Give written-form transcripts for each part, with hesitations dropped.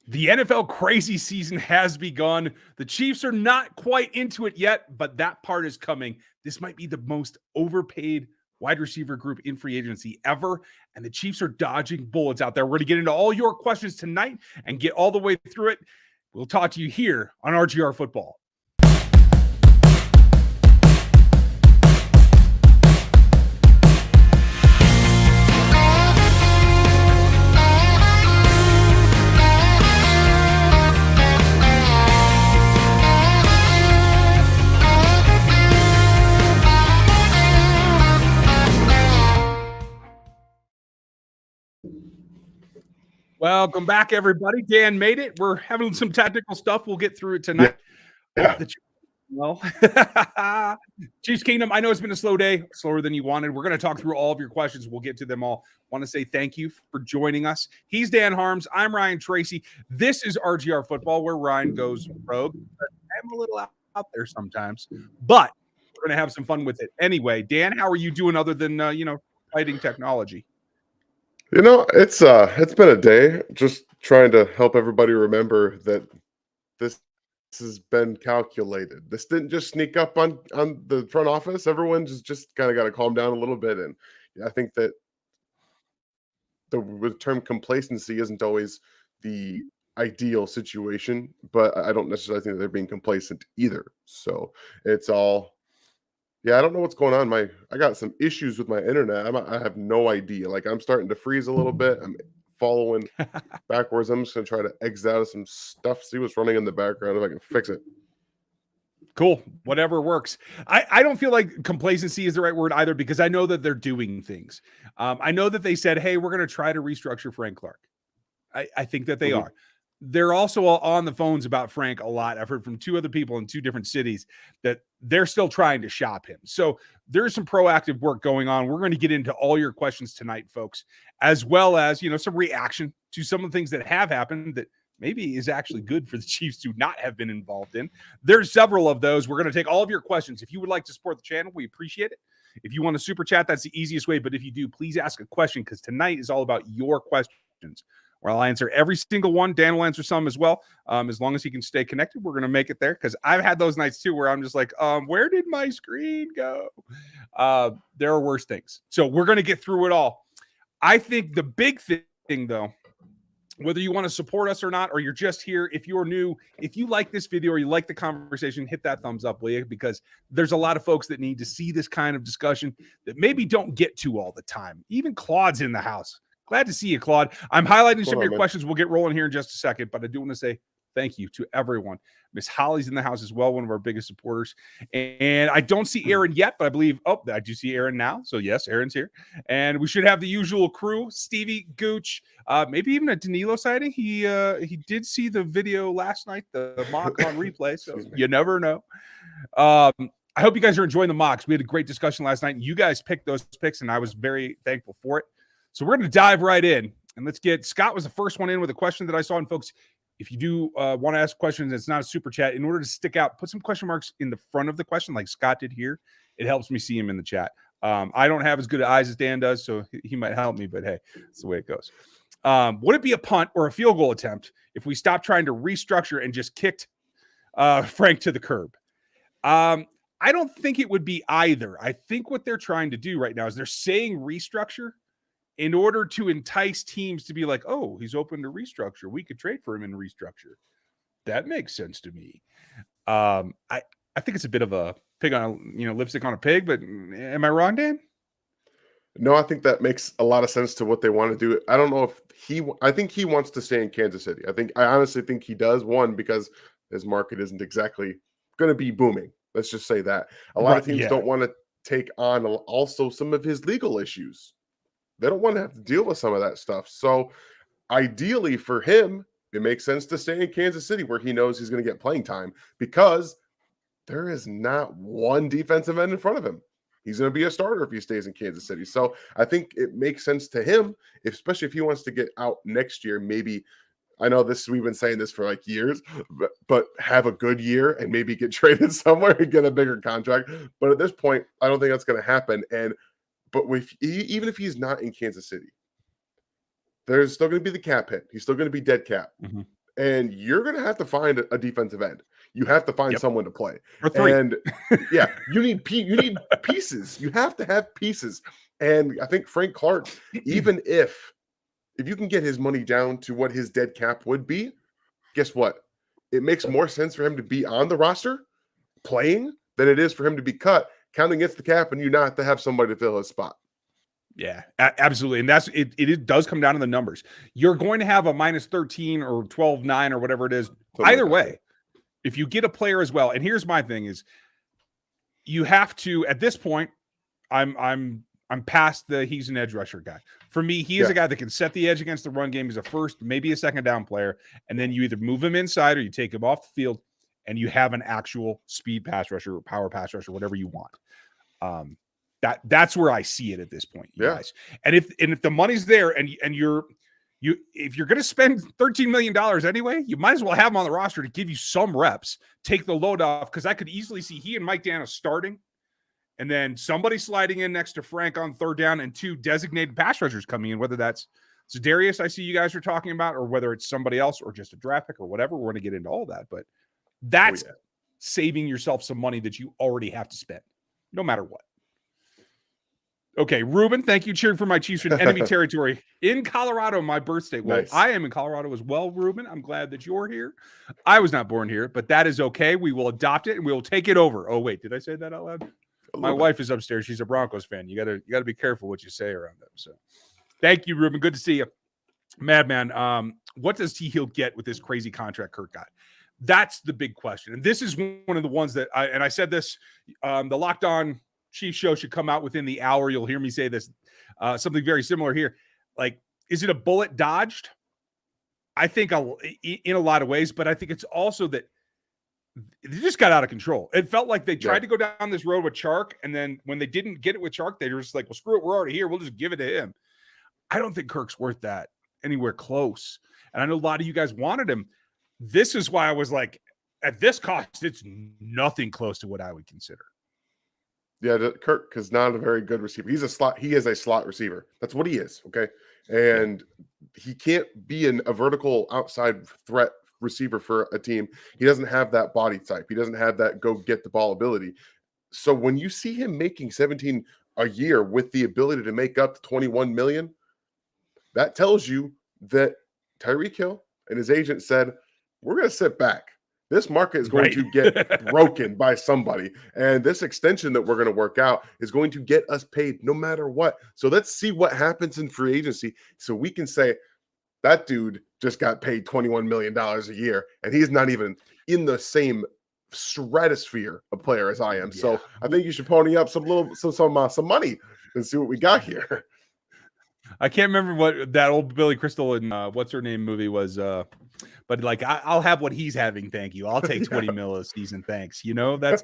The NFL crazy season has begun. The Chiefs are not quite into it yet, but that part is coming. This might be the most overpaid wide receiver group in free agency ever, and the Chiefs are dodging bullets out there. We're going to get into all your questions tonight and get all the way through it. We'll talk to you here on RGR Football. Welcome back, everybody. Dan made it. We're having some technical stuff. We'll get through it tonight. Yeah. Well, Chiefs Kingdom, I know it's been a slow day, slower than you wanted. We're going to talk through all of your questions. We'll get to them all. Want to say thank you for joining us. He's Dan Harms. I'm Ryan Tracy. This is RGR Football, where Ryan goes rogue. I'm a little out there sometimes, but we're going to have some fun with it. Anyway, Dan, how are you doing other than, fighting technology? It's been a day just trying to help everybody remember that this has been calculated. This didn't just sneak up on the front office. Everyone just kind of got to calm down a little bit. And I think that the term complacency isn't always the ideal situation, but I don't necessarily think that they're being complacent either. So it's all... Yeah, I don't know what's going on. I got some issues with my internet. I have no idea. Like, I'm starting to freeze a little bit. I'm following backwards. I'm just going to try to exit out of some stuff, see what's running in the background, if I can fix it. Cool. Whatever works. I don't feel like complacency is the right word either, because I know that they're doing things. I know that they said, hey, we're going to try to restructure Frank Clark. I think that they are. They're also on the phones about Frank a lot. I've heard from two other people in two different cities that they're still trying to shop him. So there's some proactive work going on. We're going to get into all your questions tonight, folks, as well as, some reaction to some of the things that have happened that maybe is actually good for the Chiefs to not have been involved in. There's several of those. We're going to take all of your questions. If you would like to support the channel, we appreciate it. If you want to super chat, that's the easiest way. But if you do, please ask a question, because tonight is all about your questions. Where I'll answer every single one. Dan will answer some as well. As long as he can stay connected, we're going to make it there, because I've had those nights too where I'm just like, where did my screen go? There are worse things. So we're going to get through it all. I think the big thing, though, whether you want to support us or not, or you're just here, if you're new, if you like this video or you like the conversation, hit that thumbs up, will you? Because there's a lot of folks that need to see this kind of discussion that maybe don't get to all the time. Even Claude's in the house. Glad to see you, Claude. I'm highlighting some of your questions. We'll get rolling here in just a second, but I do want to say thank you to everyone. Miss Holly's in the house as well, one of our biggest supporters. And I don't see Aaron yet, but I believe, I do see Aaron now. So yes, Aaron's here. And we should have the usual crew, Stevie, Gooch, maybe even a Danilo sighting. He did see the video last night, the mock on replay, so you never know. I hope you guys are enjoying the mocks. We had a great discussion last night, and you guys picked those picks, and I was very thankful for it. So we're going to dive right in, and let's get Scott was the first one in with a question that I saw. And folks, if you do want to ask questions, it's not a super chat. In order to stick out, put some question marks in the front of the question, like Scott did here. It helps me see him in the chat. I don't have as good eyes as Dan does, so he might help me, but hey, that's the way it goes. Would it be a punt or a field goal attempt if we stopped trying to restructure and just kicked Frank to the curb? I don't think it would be either. I think what they're trying to do right now is they're saying restructure in order to entice teams to be like, oh, he's open to restructure. We could trade for him in restructure. That makes sense to me. I think it's a bit of a pig on lipstick on a pig, but am I wrong, Dan? No, I think that makes a lot of sense to what they want to do. I don't know if I think he wants to stay in Kansas City. I honestly think he does. One, because his market isn't exactly going to be booming. Let's just say that. A lot of teams don't want to take on also some of his legal issues. They don't want to have to deal with some of that stuff. So ideally for him, it makes sense to stay in Kansas City, where he knows he's going to get playing time, because there is not one defensive end in front of him. He's going to be a starter if he stays in Kansas City. So I think it makes sense to him, especially if he wants to get out next year. Maybe, I know we've been saying this for like years, but have a good year and maybe get traded somewhere and get a bigger contract. But at this point, I don't think that's going to happen. But even if he's not in Kansas City, there's still going to be the cap hit. He's still going to be dead cap. and you're going to have to find a defensive end. You have to find Yep. someone to play. Or 3. And yeah, you need pieces. You have to have pieces. And I think Frank Clark, even if you can get his money down to what his dead cap would be, guess what? It makes more sense for him to be on the roster playing than it is for him to be cut, counting against the cap, and you not to have somebody to fill his spot. Yeah, absolutely. And that's it. It does come down to the numbers. You're going to have a minus 13 or 12-9 or whatever it is. Either way, if you get a player as well. And here's my thing is you have to, at this point, I'm past the he's an edge rusher guy. For me, he is a guy that can set the edge against the run game. He's a first, maybe a second down player. And then you either move him inside or you take him off the field and you have an actual speed pass rusher or power pass rusher, whatever you want. That's where I see it at this point, you guys. And if the money's there and if you're going to spend $13 million anyway, you might as well have him on the roster to give you some reps, take the load off, because I could easily see he and Mike Dana starting, and then somebody sliding in next to Frank on third down, and 2 designated pass rushers coming in, whether that's Za'Darius I see you guys are talking about, or whether it's somebody else or just a draft pick or whatever. We're going to get into all that, but that's saving yourself some money that you already have to spend, no matter what. Okay, Ruben, thank you. Cheering for my Chiefs in enemy territory in Colorado, my birth state. Well, nice. I am in Colorado as well, Ruben. I'm glad that you're here. I was not born here, but that is okay. We will adopt it and we will take it over. Oh, wait, did I say that out loud? My wife is upstairs. She's a Broncos fan. You gotta be careful what you say around them. So thank you, Ruben. Good to see you. Madman, what does T. Hill get with this crazy contract Kirk got? That's the big question. And this is one of the ones that I said this, the Locked On Chiefs show should come out within the hour. You'll hear me say this, something very similar here. Like, is it a bullet dodged? I think in a lot of ways, but I think it's also that they just got out of control. It felt like they tried to go down this road with Chark, and then when they didn't get it with Chark, they were just like, well, screw it, we're already here. We'll just give it to him. I don't think Kirk's worth that anywhere close. And I know a lot of you guys wanted him. This is why I was like, at this cost, it's nothing close to what I would consider. Yeah, Kirk is not a very good receiver. He's a slot. He is a slot receiver. That's what he is. Okay, and he can't be a vertical outside threat receiver for a team. He doesn't have that body type. He doesn't have that go get the ball ability. So when you see him making 17 a year with the ability to make up to 21 million, that tells you that Tyreek Hill and his agent said, "We're going to sit back. This market is going to get broken by somebody. And this extension that we're going to work out is going to get us paid no matter what. So let's see what happens in free agency so we can say that dude just got paid $21 million a year and he's not even in the same stratosphere of player as I am. Yeah. So I think you should pony up some money and see what we got here." I can't remember what that old Billy Crystal and what's her name movie was, but like I'll have what he's having. Thank you. I'll take 20 mil a season. Thanks. You know, that's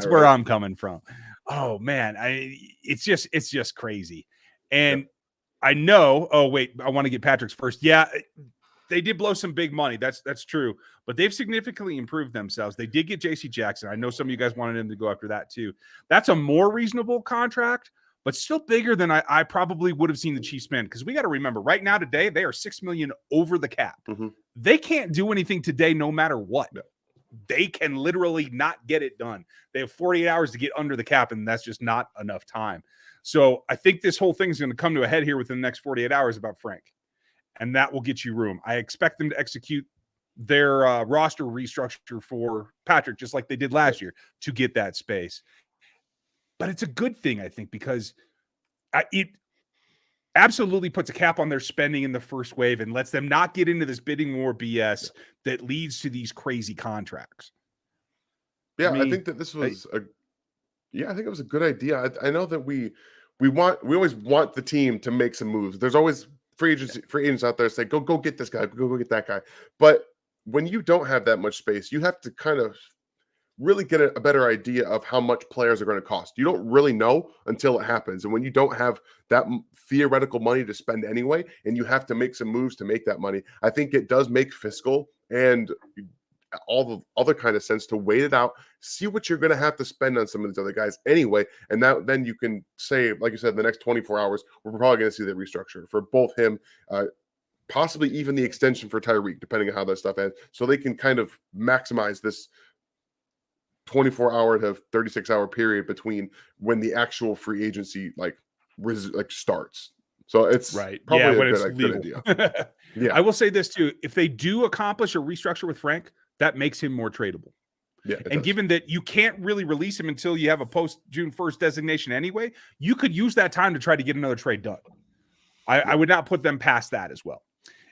where I'm coming from. Oh man, it's just crazy. And I know. Oh wait, I want to get Patrick's first. Yeah, they did blow some big money. That's true. But they've significantly improved themselves. They did get J.C. Jackson. I know some of you guys wanted him to go after that too. That's a more reasonable contract, but still bigger than I probably would have seen the Chiefs spend. Because we got to remember, right now today, they are $6 million over the cap. Mm-hmm. They can't do anything today no matter what. No. They can literally not get it done. They have 48 hours to get under the cap, and that's just not enough time. So I think this whole thing is going to come to a head here within the next 48 hours about Frank. And that will get you room. I expect them to execute their roster restructure for Patrick, just like they did last year, to get that space. But it's a good thing, I think, because it absolutely puts a cap on their spending in the first wave and lets them not get into this bidding war BS that leads to these crazy contracts. Yeah, I think that this was I think it was a good idea. I know that we always want the team to make some moves. There's always free agents out there say, go get this guy, go get that guy. But when you don't have that much space, you have to kind of really get a better idea of how much players are going to cost. You don't really know until it happens. And when you don't have that theoretical money to spend anyway, and you have to make some moves to make that money, I think it does make fiscal and all the other kind of sense to wait it out, see what you're going to have to spend on some of these other guys anyway. And then you can say, like you said, in the next 24 hours, we're probably going to see the restructure for both him, possibly even the extension for Tyreek, depending on how that stuff ends, so they can kind of maximize this 24-hour to 36-hour period between when the actual free agency starts. So it's Right. Yeah, probably when it's a good legal. idea. Yeah. I will say this too. If they do accomplish a restructure with Frank, that makes him more tradable. Yeah. And given that you can't really release him until you have a post June 1st designation anyway, you could use that time to try to get another trade done. I would not put them past that as well.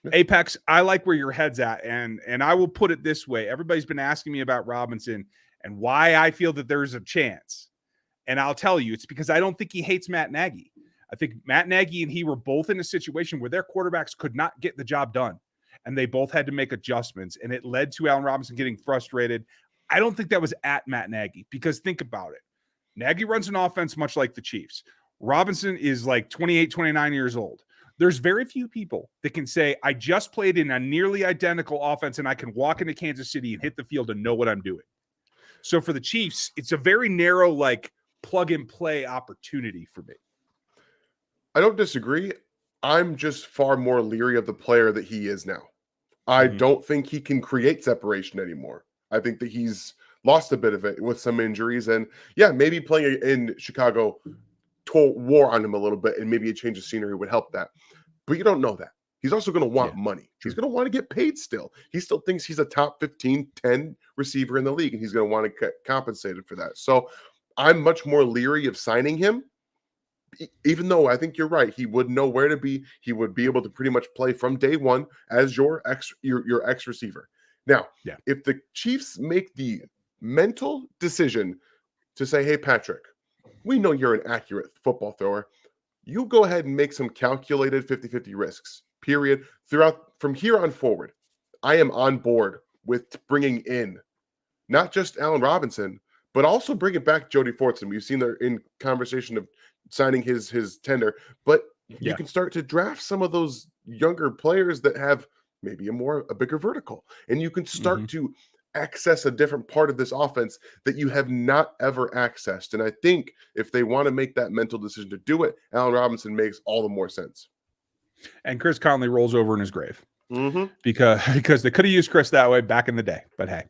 Yeah. Apex, I like where your head's at. And I will put it this way. Everybody's been asking me about Robinson and why I feel that there's a chance. And I'll tell you, it's because I don't think he hates Matt Nagy. I think Matt Nagy and he were both in a situation where their quarterbacks could not get the job done. And they both had to make adjustments. And it led to Allen Robinson getting frustrated. I don't think that was at Matt Nagy, because think about it. Nagy runs an offense much like the Chiefs. Robinson is like 28, 29 years old. There's very few people that can say, I just played in a nearly identical offense and I can walk into Kansas City and hit the field and know what I'm doing. So for the Chiefs, it's a very narrow, like, plug and play opportunity for me. I don't disagree. I'm just far more leery of the player that he is now. I don't think he can create separation anymore. I think that he's lost a bit of it with some injuries. And yeah, maybe playing in Chicago wore on him a little bit, and maybe a change of scenery would help that. But you don't know that. He's also going to want money. He's going to want to get paid still. He still thinks he's a top 15, 10 receiver in the league, and he's going to want to get compensated for that. So I'm much more leery of signing him, even though I think you're right. He would know where to be. He would be able to pretty much play from day one as your ex receiver. Now, if the Chiefs make the mental decision to say, hey, Patrick, we know you're an accurate football thrower. You go ahead and make some calculated 50-50 risks, period. Throughout from here on forward, I am on board with bringing in not just Allen Robinson, but also bringing back Jody Fortson. We've seen there in conversation of signing his tender, but you can start to draft some of those younger players that have maybe a bigger vertical, and you can start to access a different part of this offense that you have not ever accessed. And I think if they want to make that mental decision to do it, Allen Robinson makes all the more sense. And Chris Conley rolls over in his grave because they could have used Chris that way back in the day. But hey,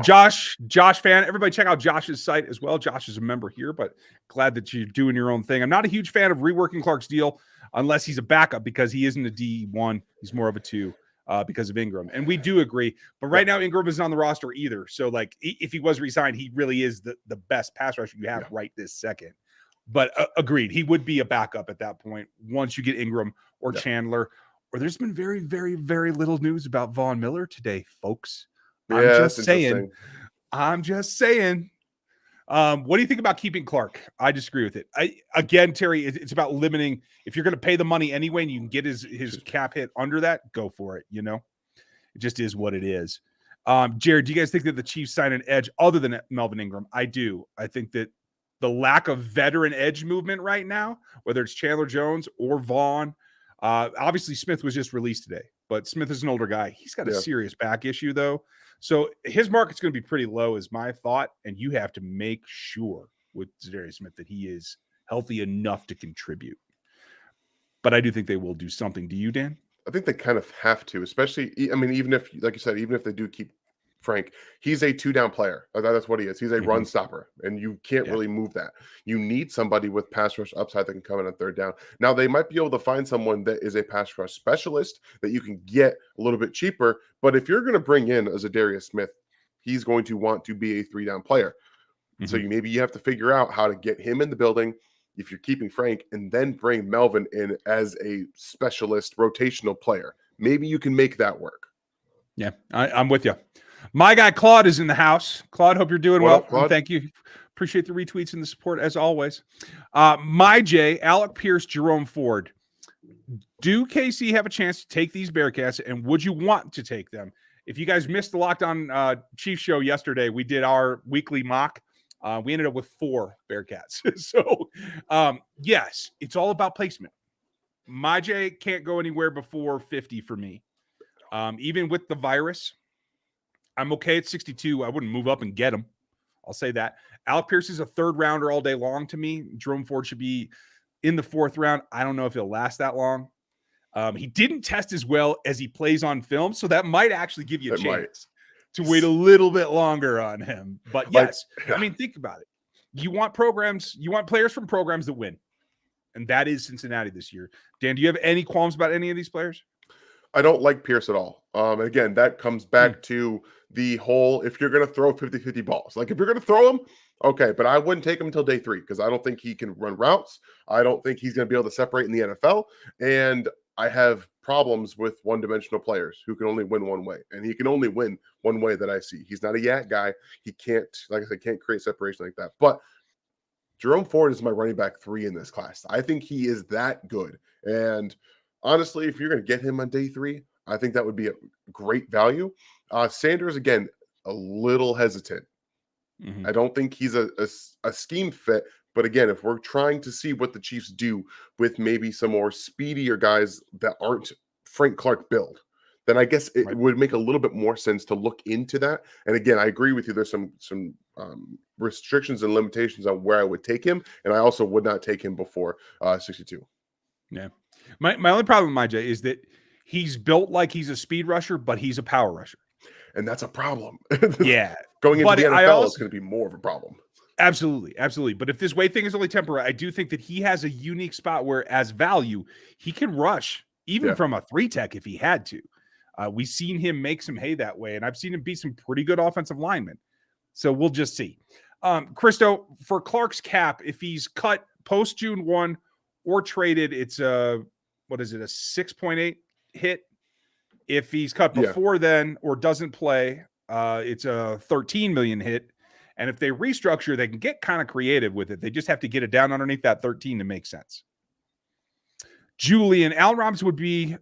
Josh fan, everybody check out Josh's site as well. Josh is a member here, but glad that you're doing your own thing. I'm not a huge fan of reworking Clark's deal unless he's a backup, because he isn't a D1. He's more of a 2. Because of Ingram. And we do agree. But right now, Ingram isn't on the roster either. So, like, if he was re-signed, he really is the best pass rusher you have right this second. But agreed, he would be a backup at that point once you get Ingram or Chandler. Or there's been very, very, very little news about Von Miller today, folks. I'm just saying. What do you think about keeping Clark? I disagree with it. Again, Terry, it's about limiting. If you're going to pay the money anyway and you can get his cap hit under that, go for it. It just is what it is. Jared, do you guys think that the Chiefs sign an edge other than Melvin Ingram? I do. I think that the lack of veteran edge movement right now, whether it's Chandler Jones or Vaughn, obviously Smith was just released today, but Smith is an older guy. He's got a serious back issue though. So his market's going to be pretty low is my thought. And you have to make sure with Zadarius Smith that he is healthy enough to contribute. But I do think they will do something. Do you, Dan? I think they kind of have to, especially, I mean, even if, like you said, even if they do keep Frank, he's a 2-down player. That's what he is. He's a run stopper, and you can't really move that. You need somebody with pass rush upside that can come in on 3rd down. Now, they might be able to find someone that is a pass rush specialist that you can get a little bit cheaper, but if you're going to bring in a Zadarius Smith, he's going to want to be a 3-down player. So maybe you have to figure out how to get him in the building if you're keeping Frank, and then bring Melvin in as a specialist rotational player. Maybe you can make that work. Yeah, I'm with you. My guy Claude is in the house. Claude, hope you're doing well. Up, thank you. Appreciate the retweets and the support as always. My J, Alec Pierce, Jerome Ford. Do KC have a chance to take these Bearcats, and would you want to take them? If you guys missed the Locked On Chiefs show yesterday, we did our weekly mock. We ended up with 4 Bearcats. So, yes, it's all about placement. My J can't go anywhere before 50 for me. Even with the virus, I'm okay at 62. I wouldn't move up and get him. I'll say that. Alec Pierce is a 3rd rounder all day long to me. Jerome Ford should be in the 4th round. I don't know if he'll last that long. He didn't test as well as he plays on film, so that might actually give you a It might. chance to wait a little bit longer on him. But yes, yeah. I mean, think about it. You want players from programs that win, and that is Cincinnati this year. Dan, do you have any qualms about any of these players? I don't like Pierce at all. Again, that comes back to the whole, if you're going to throw 50-50 balls, like if you're going to throw him, okay, but I wouldn't take him until day 3 because I don't think he can run routes. I don't think he's going to be able to separate in the NFL. And I have problems with one-dimensional players who can only win one way. And he can only win one way that I see. He's not a yak guy. He can't, like I said, can't create separation like that. But Jerome Ford is my running back 3 in this class. I think he is that good. And honestly, if you're going to get him on day 3, I think that would be a great value. Sanders, again, a little hesitant. Mm-hmm. I don't think he's a scheme fit. But again, if we're trying to see what the Chiefs do with maybe some more speedier guys that aren't Frank Clark build, then I guess it would make a little bit more sense to look into that. And again, I agree with you. There's some restrictions and limitations on where I would take him. And I also would not take him before 62. Yeah. My only problem with Myjay is that he's built like he's a speed rusher, but he's a power rusher. And that's a problem. Yeah. Going into the NFL is going to be more of a problem. Absolutely. Absolutely. But if this weight thing is only temporary, I do think that he has a unique spot where, as value, he can rush even from a 3-tech if he had to. We've seen him make some hay that way, and I've seen him beat some pretty good offensive linemen. So we'll just see. Christo, for Clark's cap, if he's cut post June 1 or traded, it's a 6.8 hit. If he's cut before then or doesn't play, it's a 13 million hit. And if they restructure, they can get kind of creative with it. They just have to get it down underneath that 13 to make sense. Julian, Allen Robinson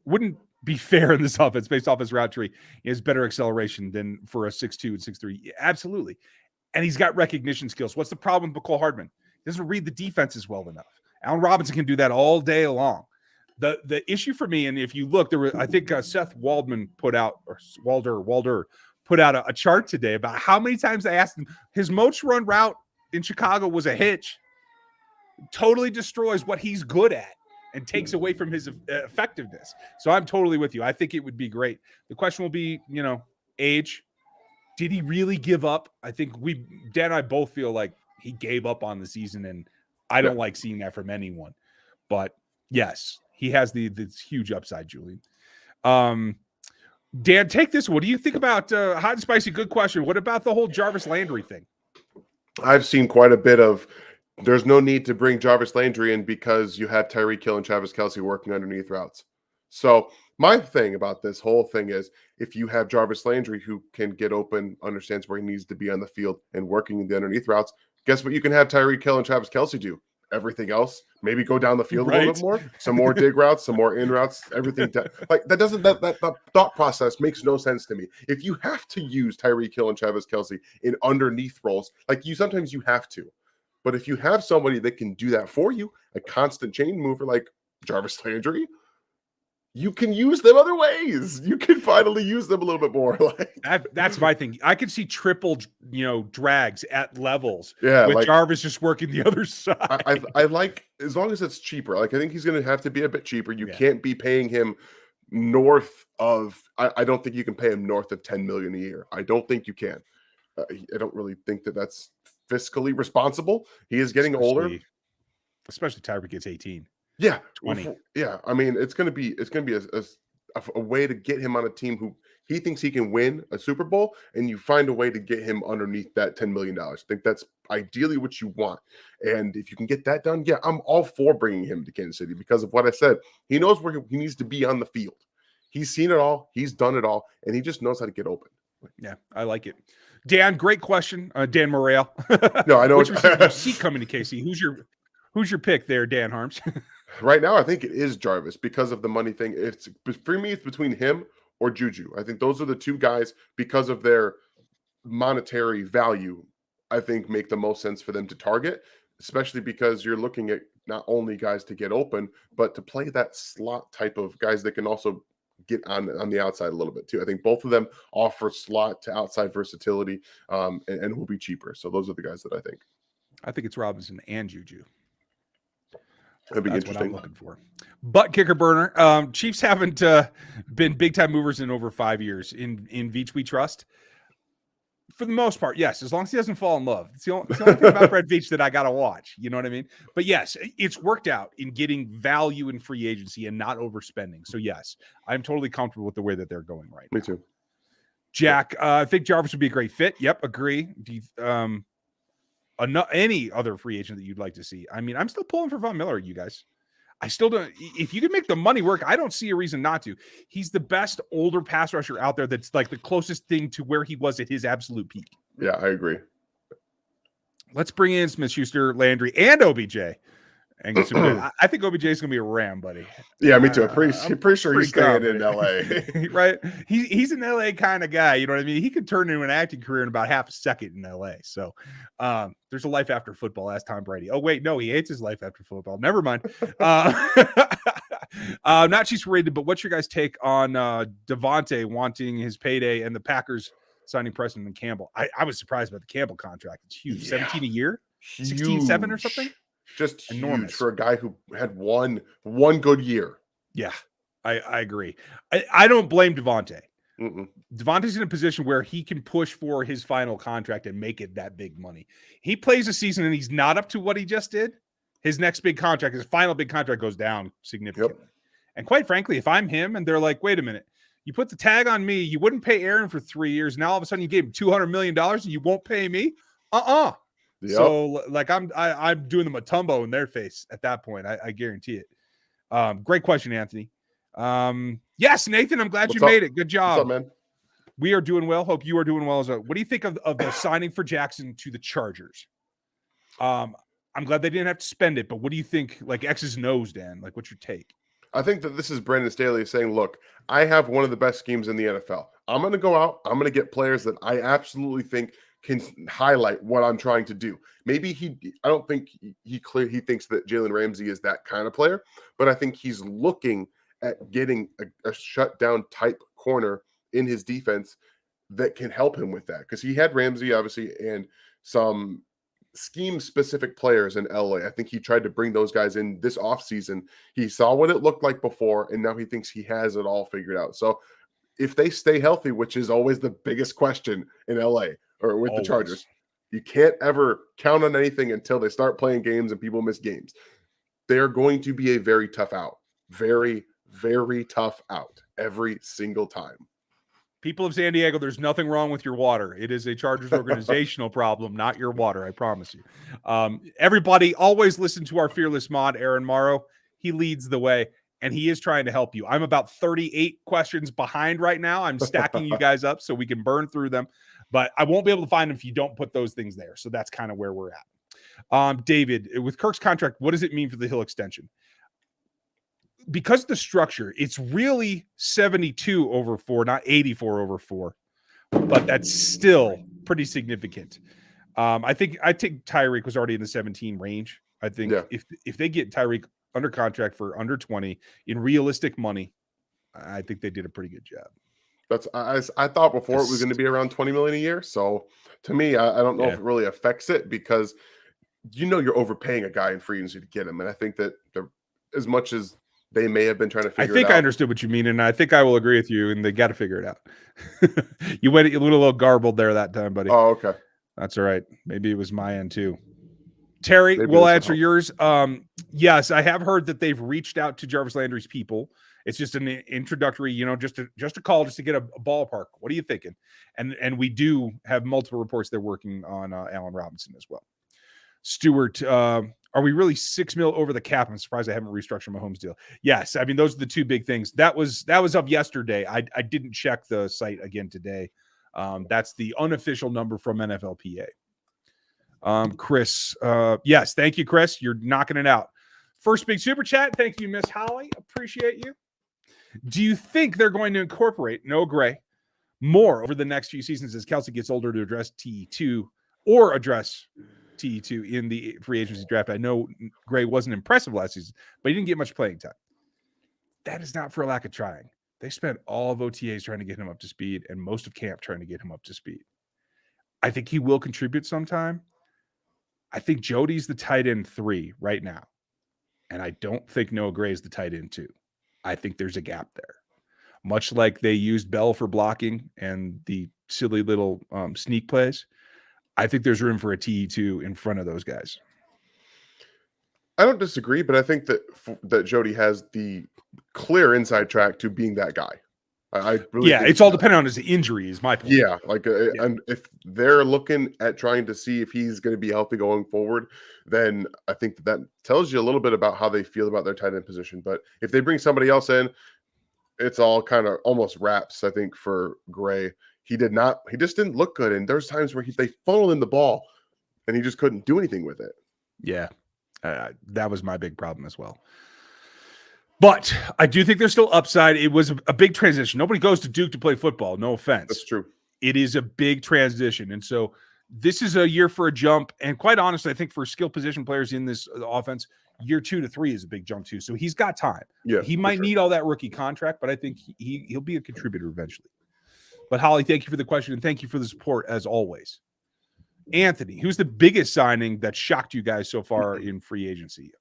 wouldn't be fair in this offense based off his route tree. He has better acceleration than for a 6'2 and 6'3. Absolutely. And he's got recognition skills. What's the problem with McCole Hardman? He doesn't read the defenses well enough. Allen Robinson can do that all day long. The issue for me, and if you look, I think Seth Waldman put out, or Walder put out a chart today about how many times I asked him. His most run route in Chicago was a hitch. Totally destroys what he's good at and takes away from his effectiveness. So I'm totally with you. I think it would be great. The question will be, age. Did he really give up? I think Dan and I both feel like he gave up on the season, and I don't like seeing that from anyone. But yes, he has this huge upside, Julian. Dan, take this. What do you think about hot and spicy? Good question. What about the whole Jarvis Landry thing? I've seen quite a bit of. There's no need to bring Jarvis Landry in because you have Tyreek Hill and Travis Kelce working underneath routes. So my thing about this whole thing is, if you have Jarvis Landry who can get open, understands where he needs to be on the field, and working the underneath routes, guess what? You can have Tyreek Hill and Travis Kelce do. Everything else, maybe go down the field a little bit more, some more dig routes, some more in routes, everything. Like that doesn't that thought process makes no sense to me. If you have to use Tyreek Hill and Travis Kelce in underneath roles, like sometimes you have to. But if you have somebody that can do that for you, a constant chain mover like Jarvis Landry, you can use them other ways. You can finally use them a little bit more. That's my thing. I could see triple, drags at levels. Yeah, with Jarvis just working the other side. I like, as long as it's cheaper. Like I think he's going to have to be a bit cheaper. You can't be paying him north of. I don't think you can pay him north of 10 million a year. I don't think you can. I don't really think that that's fiscally responsible. He is getting older, especially Tyreek gets 18. Yeah, 20. Yeah, I mean, it's going to be a way to get him on a team who he thinks he can win a Super Bowl, and you find a way to get him underneath that $10 million. I think that's ideally what you want. And if you can get that done, I'm all for bringing him to Kansas City because of what I said. He knows where he needs to be on the field. He's seen it all. He's done it all, and he just knows how to get open. Yeah, I like it. Dan, great question. Dan Morale. No, I know. Which receiver you see coming to KC? Who's your pick there, Dan Harms? Right now, I think it is Jarvis because of the money thing. For me, it's between him or Juju. I think those are the two guys because of their monetary value. I think make the most sense for them to target, especially because you're looking at not only guys to get open, but to play that slot type of guys that can also get on the outside a little bit too. I think both of them offer slot to outside versatility, and will be cheaper. So those are the guys that I think. I think it's Robinson and Juju. That'd be That's what I'm interesting. looking for. But kicker burner. Chiefs haven't been big time movers in over 5 years. In Veach we trust. For the most part, yes. As long as he doesn't fall in love. It's the only thing about Brett Veach that I got to watch. You know what I mean? But yes, it's worked out in getting value in free agency and not overspending. So yes, I'm totally comfortable with the way that they're going right now. Me too. Jack, I think Jarvis would be a great fit. Yep, agree. Do you, any other free agent that you'd like to see? I mean, I'm still pulling for Von Miller, you guys. I still don't. If you can make the money work, I don't see a reason not to. He's the best older pass rusher out there. That's like the closest thing to where he was at his absolute peak. Yeah, I agree. Let's bring in Smith-Schuster, Landry, and OBJ. And get some good. I think OBJ is going to be a Ram, buddy. Yeah, me too. I'm pretty sure he's staying in LA. Right? He's an LA kind of guy. You know what I mean? He could turn into an acting career in about half a second in LA. So there's a life after football. Ask Tom Brady. Oh, wait, no, he hates his life after football. Never mind. Not Chiefs rated, but what's your guys' take on Devontae wanting his payday and the Packers signing Preston and Campbell? I was surprised about the Campbell contract. It's huge. Yeah. 17 a year? 16-7 or something? Just enormous huge for a guy who had one good year. Yeah, I agree. I don't blame Devontae. Devontae's in a position where he can push for his final contract and make it that big money. He plays a season and he's not up to what he just did. His next big contract, his final big contract goes down significantly. Yep. And quite frankly, if I'm him and they're like, wait a minute, you put the tag on me, you wouldn't pay Aaron for 3 years. Now all of a sudden you gave him $200 million and you won't pay me? Yep. So like I'm doing the Matumbo in their face at that point. I guarantee it. Great question, Anthony. Yes, Nathan, I'm glad you made it. Good job. What's up, man? We are doing well. Hope you are doing well as well. What do you think of the signing for Jackson to the Chargers? I'm glad they didn't have to spend it, but what do you think, like X's and O's, Dan? Like, what's your take? I think that this is Brandon Staley saying, look, I have one of the best schemes in the NFL. I'm going to go out. I'm going to get players that I absolutely think can highlight what I'm trying to do. Maybe I don't think he thinks that Jalen Ramsey is that kind of player, but I think he's looking at getting a shutdown type corner in his defense that can help him with that. Because he had Ramsey, obviously, and some scheme-specific players in LA. I think he tried to bring those guys in this offseason. He saw what it looked like before, and now he thinks he has it all figured out. So if they stay healthy, which is always the biggest question in LA or with the Chargers, you can't ever count on anything until they start playing games and people miss games. They're going to be a very tough out. Very, very tough out every single time. People of San Diego, there's nothing wrong with your water. It is a Chargers organizational problem, not your water, I promise you. Everybody always listen to our fearless mod, Aaron Morrow. He leads the way, and he is trying to help you. I'm about 38 questions behind right now. I'm stacking you guys up so we can burn through them, but I won't be able to find them if you don't put those things there. So that's kind of where we're at. David, with Kirk's contract, what does it mean for the Hill extension? Because of the structure, it's really 72 over 4, not 84 over 4, but that's still pretty significant. I think Tyreek was already in the 17 range. I think if they get Tyreek under contract for under 20 in realistic money, I think they did a pretty good job. That's I thought before it was going to be around 20 million a year. So to me, I don't know if it really affects it because you're overpaying a guy in free agency to get him, and I think that as much as they may have been trying to figure it out. I think I understood what you mean, and I think I will agree with you, and they got to figure it out. You went a little garbled there that time, buddy. Oh, okay. That's all right. Maybe it was my end too. Terry, we'll answer yours. Yes, I have heard that they've reached out to Jarvis Landry's people. It's just an introductory, just a call, just to get a ballpark. What are you thinking? And we do have multiple reports they're working on Allen Robinson as well. Stewart, are we really $6 million over the cap? I'm surprised I haven't restructured Mahomes deal. Yes, I mean those are the two big things. That was up yesterday. I didn't check the site again today. That's the unofficial number from NFLPA. Chris, yes, thank you, Chris. You're knocking it out. First big super chat. Thank you, Miss Holly. Appreciate you. Do you think they're going to incorporate Gray more over the next few seasons as Kelsey gets older to address TE2 or address TE2 in the free agency draft? I know Gray wasn't impressive last season, but he didn't get much playing time. That is not for a lack of trying. They spent all of OTAs trying to get him up to speed and most of camp trying to get him up to speed. I think he will contribute sometime. I think Jody's the tight end 3 right now. And I don't think Noah Gray is the tight end too. I think there's a gap there. Much like they used Bell for blocking and the silly little sneak plays, I think there's room for a TE2 in front of those guys. I don't disagree, but I think that Jody has the clear inside track to being that guy. I really think it's all dependent on his injury, is my point. Yeah, and if they're looking at trying to see if he's going to be healthy going forward, then I think that tells you a little bit about how they feel about their tight end position. But if they bring somebody else in, it's all kind of almost wraps, I think, for Gray. He just didn't look good. And there's times where they funneled in the ball and he just couldn't do anything with it. Yeah, that was my big problem as well. But I do think there's still upside. It was a big transition. Nobody goes to Duke to play football. No offense. That's true. It is a big transition. And so this is a year for a jump. And quite honestly, I think for skill position players in this offense, year 2 to 3 is a big jump too. So he's got time. Yeah, he might need all that rookie contract, but I think he'll be a contributor eventually. But Holly, thank you for the question. And thank you for the support as always. Anthony, who's the biggest signing that shocked you guys so far in free agency?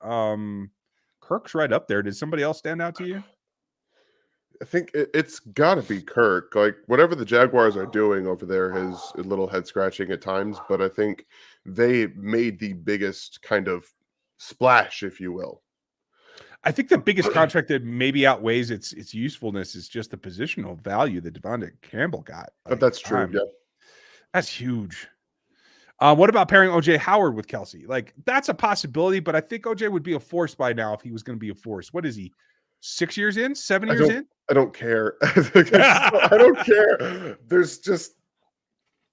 Kirk's right up there. Did somebody else stand out to you? I think it's got to be Kirk. Like, whatever the Jaguars are doing over there is a little head scratching at times, but I think they made the biggest kind of splash, if you will. I think the biggest contract that maybe outweighs its usefulness is just the positional value that Devontae Campbell got. But that's true. Yeah, that's huge. What about pairing OJ Howard with Kelsey? Like, that's a possibility, but I think OJ would be a force by now if he was going to be a force. What is he? 6 years in? 7 years in? I don't care. I don't care.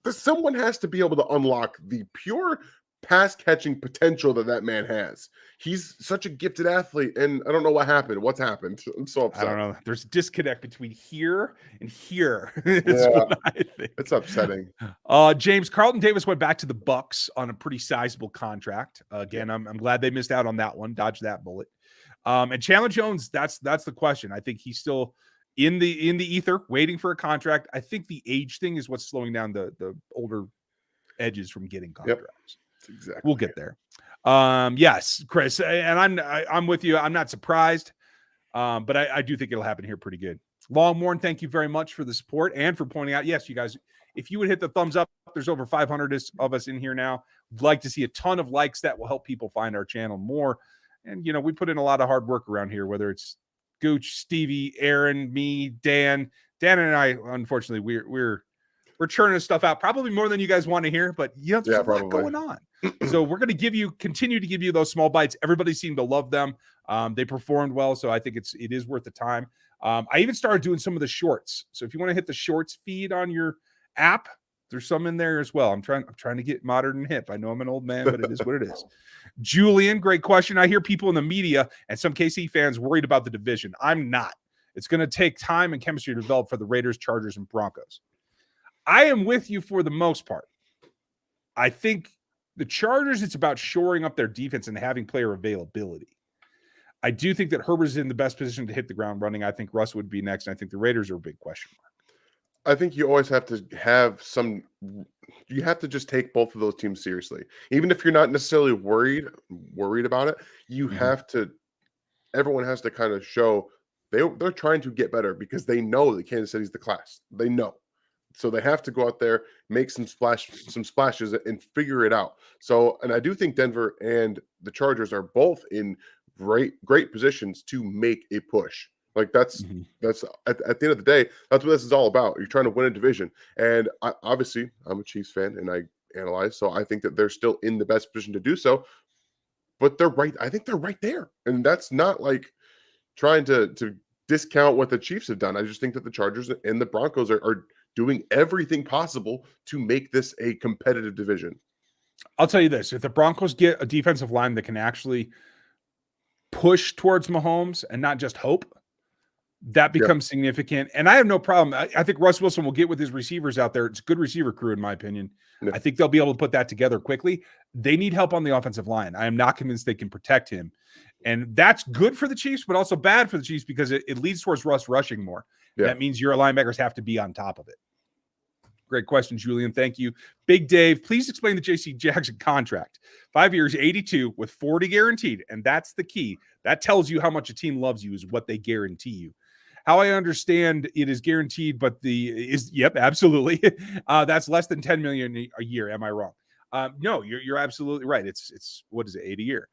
Someone has to be able to unlock the pure pass catching potential that man has. He's such a gifted athlete, and I don't know what happened. What's happened? I'm so upset. I don't know. There's a disconnect between here and here. What I think. It's upsetting. James, Carlton Davis went back to the Bucks on a pretty sizable contract. Again, I'm glad they missed out on that one. Dodged that bullet. And Chandler Jones, that's the question. I think he's still in the ether, waiting for a contract. I think the age thing is what's slowing down the older edges from getting contracts. Exactly. We'll get there. Yes, Chris, and I'm with you. I'm not surprised, but I do think it'll happen here pretty good. Longmorn, thank you very much for the support and for pointing out. Yes, you guys, if you would hit the thumbs up, there's over 500 of us in here now. We'd like to see a ton of likes. That will help people find our channel more. And we put in a lot of hard work around here, whether it's Gooch, Stevie, Aaron, me, Dan. Dan and I, unfortunately, we're churning stuff out, probably more than you guys want to hear, but there's a lot going on. So we're going to continue to give you those small bites. Everybody seemed to love them. They performed well, so I think it is worth the time. I even started doing some of the shorts. So if you want to hit the shorts feed on your app, there's some in there as well. I'm trying to get modern and hip. I know I'm an old man, but it is what it is. Julian, great question. I hear people in the media and some KC fans worried about the division. I'm not. It's going to take time and chemistry to develop for the Raiders, Chargers, and Broncos. I am with you for the most part. I think the Chargers, it's about shoring up their defense and having player availability. I do think that Herbert's in the best position to hit the ground running. I think Russ would be next. And I think the Raiders are a big question mark. I think you always have to have you have to just take both of those teams seriously. Even if you're not necessarily worried about it, you have to, everyone has to kind of show they're trying to get better because they know that Kansas City's the class. They know. So they have to go out there, make some splashes and figure it out. So, and I do think Denver and the Chargers are both in great positions to make a push. Like that's at the end of the day, that's what this is all about. You're trying to win a division. And obviously I'm a Chiefs fan and I analyze. So I think that they're still in the best position to do so, but they're right. I think they're right there. And that's not like trying to discount what the Chiefs have done. I just think that the Chargers and the Broncos are doing everything possible to make this a competitive division. I'll tell you this. If the Broncos get a defensive line that can actually push towards Mahomes and not just hope, that becomes significant. And I have no problem. I think Russ Wilson will get with his receivers out there. It's a good receiver crew, in my opinion. Yeah. I think they'll be able to put that together quickly. They need help on the offensive line. I am not convinced they can protect him. And that's good for the Chiefs, but also bad for the Chiefs because it leads towards Russ rushing more. Yeah. That means your linebackers have to be on top of it. Great question, Julian. Thank you. Big Dave, please explain the J.C. Jackson contract. 5 years, 82 with 40 guaranteed. And that's the key. That tells you how much a team loves you is what they guarantee you. How I understand it is guaranteed, but yep, absolutely. That's less than 10 million a year. Am I wrong? No, you're absolutely right. It's what is it, 8 a year?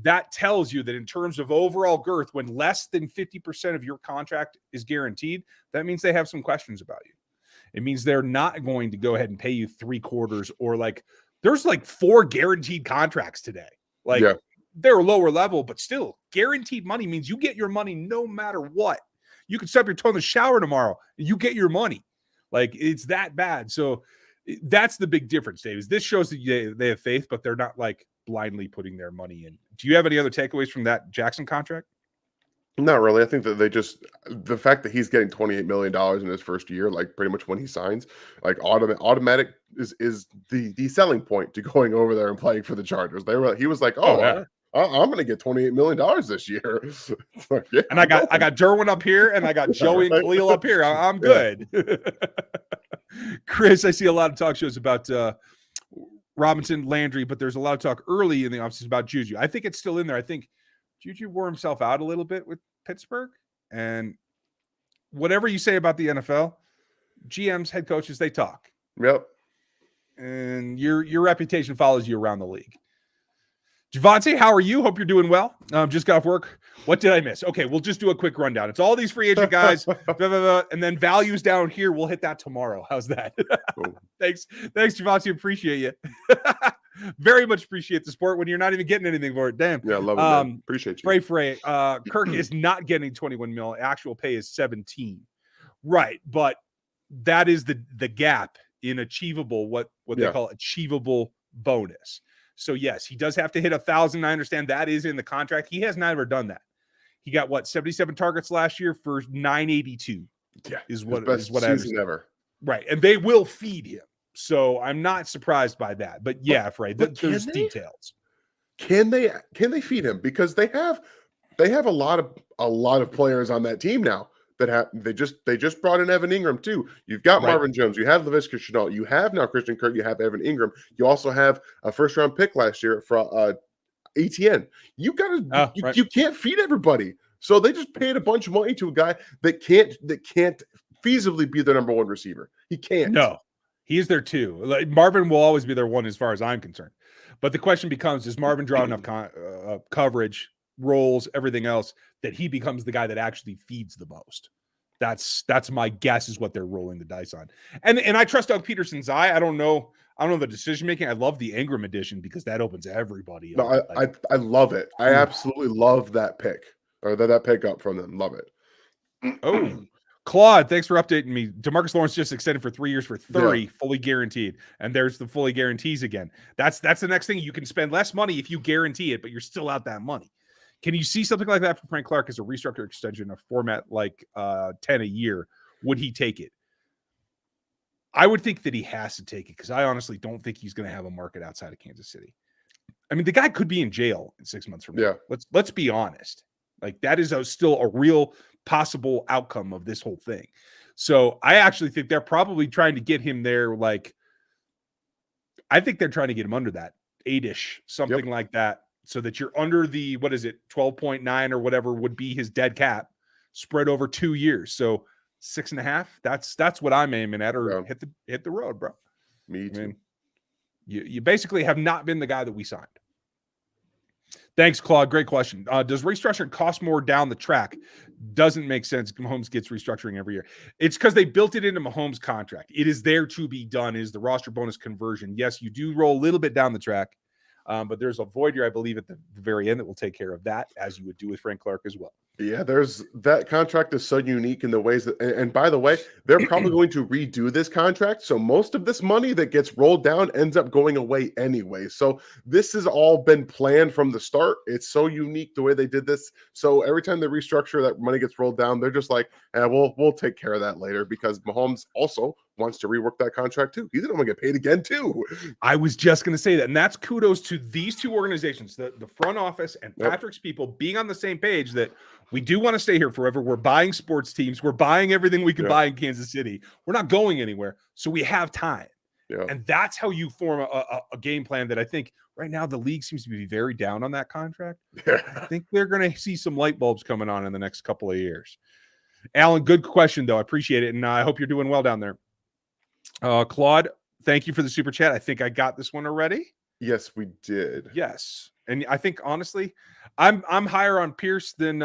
That tells you that in terms of overall girth, when less than 50% of your contract is guaranteed, that means they have some questions about you. It means they're not going to go ahead and pay you 3/4 or there's 4 guaranteed contracts today. They're lower level, but still guaranteed money means you get your money no matter what. You can stub your toe in the shower tomorrow and you get your money. It's that bad. So that's the big difference, Dave. Is this shows that they have faith, but they're not blindly putting their money in. Do you have any other takeaways from that Jackson contract? Not really. I think that the fact that he's getting $28 million in his first year, pretty much when he signs, automatic is the selling point to going over there and playing for the Chargers. He was like, I'm going to get $28 million this year. Yeah, and I got Derwin up here and I got Joey and Khalil up here. I'm good. Chris, I see a lot of talk shows about Robinson, Landry, but there's a lot of talk early in the offseason about Juju. I think it's still in there. I think Juju wore himself out a little bit with Pittsburgh. And whatever you say about the NFL, GMs, head coaches, they talk. Yep. And your reputation follows you around the league. Javante, how are you? Hope you're doing well. Just got off work. What did I miss? Okay, we'll just do a quick rundown. It's all these free agent guys, and then values down here. We'll hit that tomorrow. How's that? Cool. Thanks, Javante. Appreciate you. Very much appreciate the support when you're not even getting anything for it. Damn. Yeah, love it. Man. Appreciate you. Frey. Kirk is not getting 21 mil. Actual pay is 17. Right, but that is the gap in achievable. What they call achievable bonus. So, yes, he does have to hit 1,000. I understand that is in the contract. He has never done that. He got, 77 targets last year for 982. Yeah, is what I understand. Ever. Right, and they will feed him. So I'm not surprised by that. But, yeah, Frey, there's details. Can they feed him? Because they have a lot of players on that team now. They just brought in Evan Ingram too. You've got Marvin Jones, you have Laviska Shenault, you have now Christian Kirk, you have Evan Ingram, you also have a first round pick last year from ATN. You can't feed everybody, so they just paid a bunch of money to a guy that can't feasibly be their number one receiver. He can't. No, he is there too. Marvin will always be their one as far as I'm concerned. But the question becomes: does Marvin draw enough coverage, roles, everything else, that he becomes the guy that actually feeds the most? That's my guess is what they're rolling the dice on. And I trust Doug Peterson's eye. I don't know the decision making. I love the Ingram edition because that opens everybody up. No, I love it. I absolutely love that pick or that pickup from them. Love it. Oh, Claude, thanks for updating me. DeMarcus Lawrence just extended for 3 years for 30, fully guaranteed. And there's the fully guarantees again. That's the next thing. You can spend less money if you guarantee it, but you're still out that money. Can you see something like that for Frank Clark as a restructure extension, a format like 10 a year? Would he take it? I would think that he has to take it because I honestly don't think he's going to have a market outside of Kansas City. I mean, the guy could be in jail in 6 months from now. Yeah. Let's be honest. That is still a real possible outcome of this whole thing. So I actually think they're probably trying to get him there. I think they're trying to get him under that 8-ish, something like that. So that you're under the, 12.9 or whatever would be his dead cap spread over 2 years. So 6.5, that's what I'm aiming at, or hit the road, bro. Me too. I mean, you basically have not been the guy that we signed. Thanks, Claude. Great question. Does restructuring cost more down the track? Doesn't make sense. Mahomes gets restructuring every year. It's because they built it into Mahomes' contract. It is there to be done. It is the roster bonus conversion. Yes, you do roll a little bit down the track. But there's a void here, I believe, at the very end that will take care of that, as you would do with Frank Clark as well. Yeah, that contract is so unique in the ways that, and by the way, they're probably going to redo this contract. So most of this money that gets rolled down ends up going away anyway. So this has all been planned from the start. It's so unique the way they did this. So every time they restructure, that money gets rolled down, they're just like, we'll take care of that later, because Mahomes also wants to rework that contract too. He's going to get paid again too. I was just going to say that, and that's kudos to these two organizations, the front office and Patrick's people being on the same page that We do want to stay here forever. We're buying sports teams. We're buying everything we can Yeah. buy in Kansas City. We're not going anywhere. So we have time. Yeah. And that's how you form a game plan that I think right now the league seems to be very down on that contract. I think they're going to see some light bulbs coming on in the next couple of years. Alan, good question, though. I appreciate it. And I hope you're doing well down there. Claude, thank you for the super chat. I think I got this one already. Yes, we did. Yes. And I think, honestly, I'm higher on Pierce than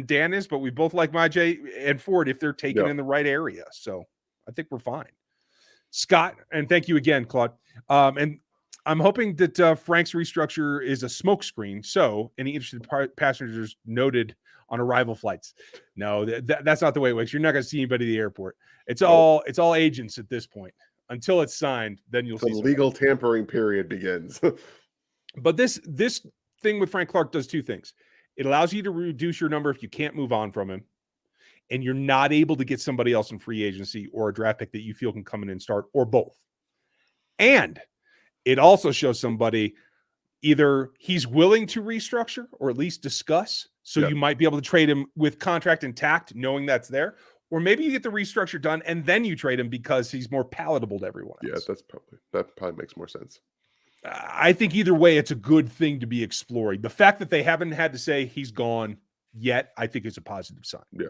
Dan is, but we both like Majay and Ford if they're taken in the right area. So I think we're fine. Scott, and thank you again, Claude. And I'm hoping that Frank's restructure is a smokescreen. So any interested passengers noted on arrival flights. No, that's not the way it works. You're not going to see anybody at the airport. It's all agents at this point. Until it's signed, then you'll see the legal tampering period begins. But this thing with Frank Clark does two things. It allows you to reduce your number if you can't move on from him, and you're not able to get somebody else in free agency or a draft pick that you feel can come in and start, or both. And it also shows somebody either he's willing to restructure or at least discuss. So you might be able to trade him with contract intact, knowing that's there. Or maybe you get the restructure done and then you trade him because he's more palatable to everyone else. Yeah, that probably makes more sense. I think either way, it's a good thing to be exploring. The fact that they haven't had to say he's gone yet, I think is a positive sign. Yeah.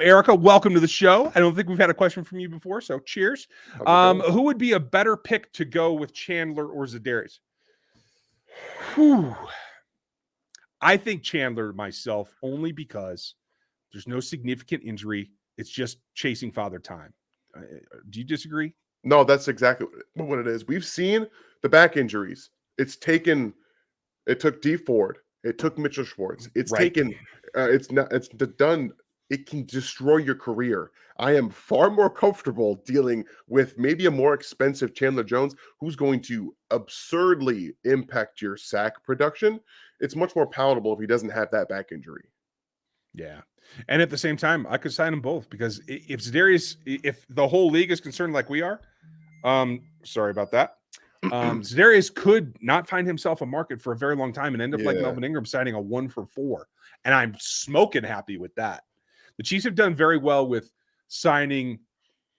Erica, welcome to the show. I don't think we've had a question from you before, so cheers. Who would be a better pick to go with, Chandler or Za'Darius? I think Chandler myself, only because there's no significant injury. It's just chasing father time. Do you disagree? No, that's exactly what it is. We've seen the back injuries. It took D Ford. It took Mitchell Schwartz. It's done. It can destroy your career. I am far more comfortable dealing with maybe a more expensive Chandler Jones who's going to absurdly impact your sack production. It's much more palatable if he doesn't have that back injury. Yeah. And at the same time, I could sign them both because if Za'Darius, if the whole league is concerned like we are, sorry about that. Za'Darius could not find himself a market for a very long time and end up like Melvin Ingram signing a 1-for-4. And I'm smoking happy with that. The Chiefs have done very well with signing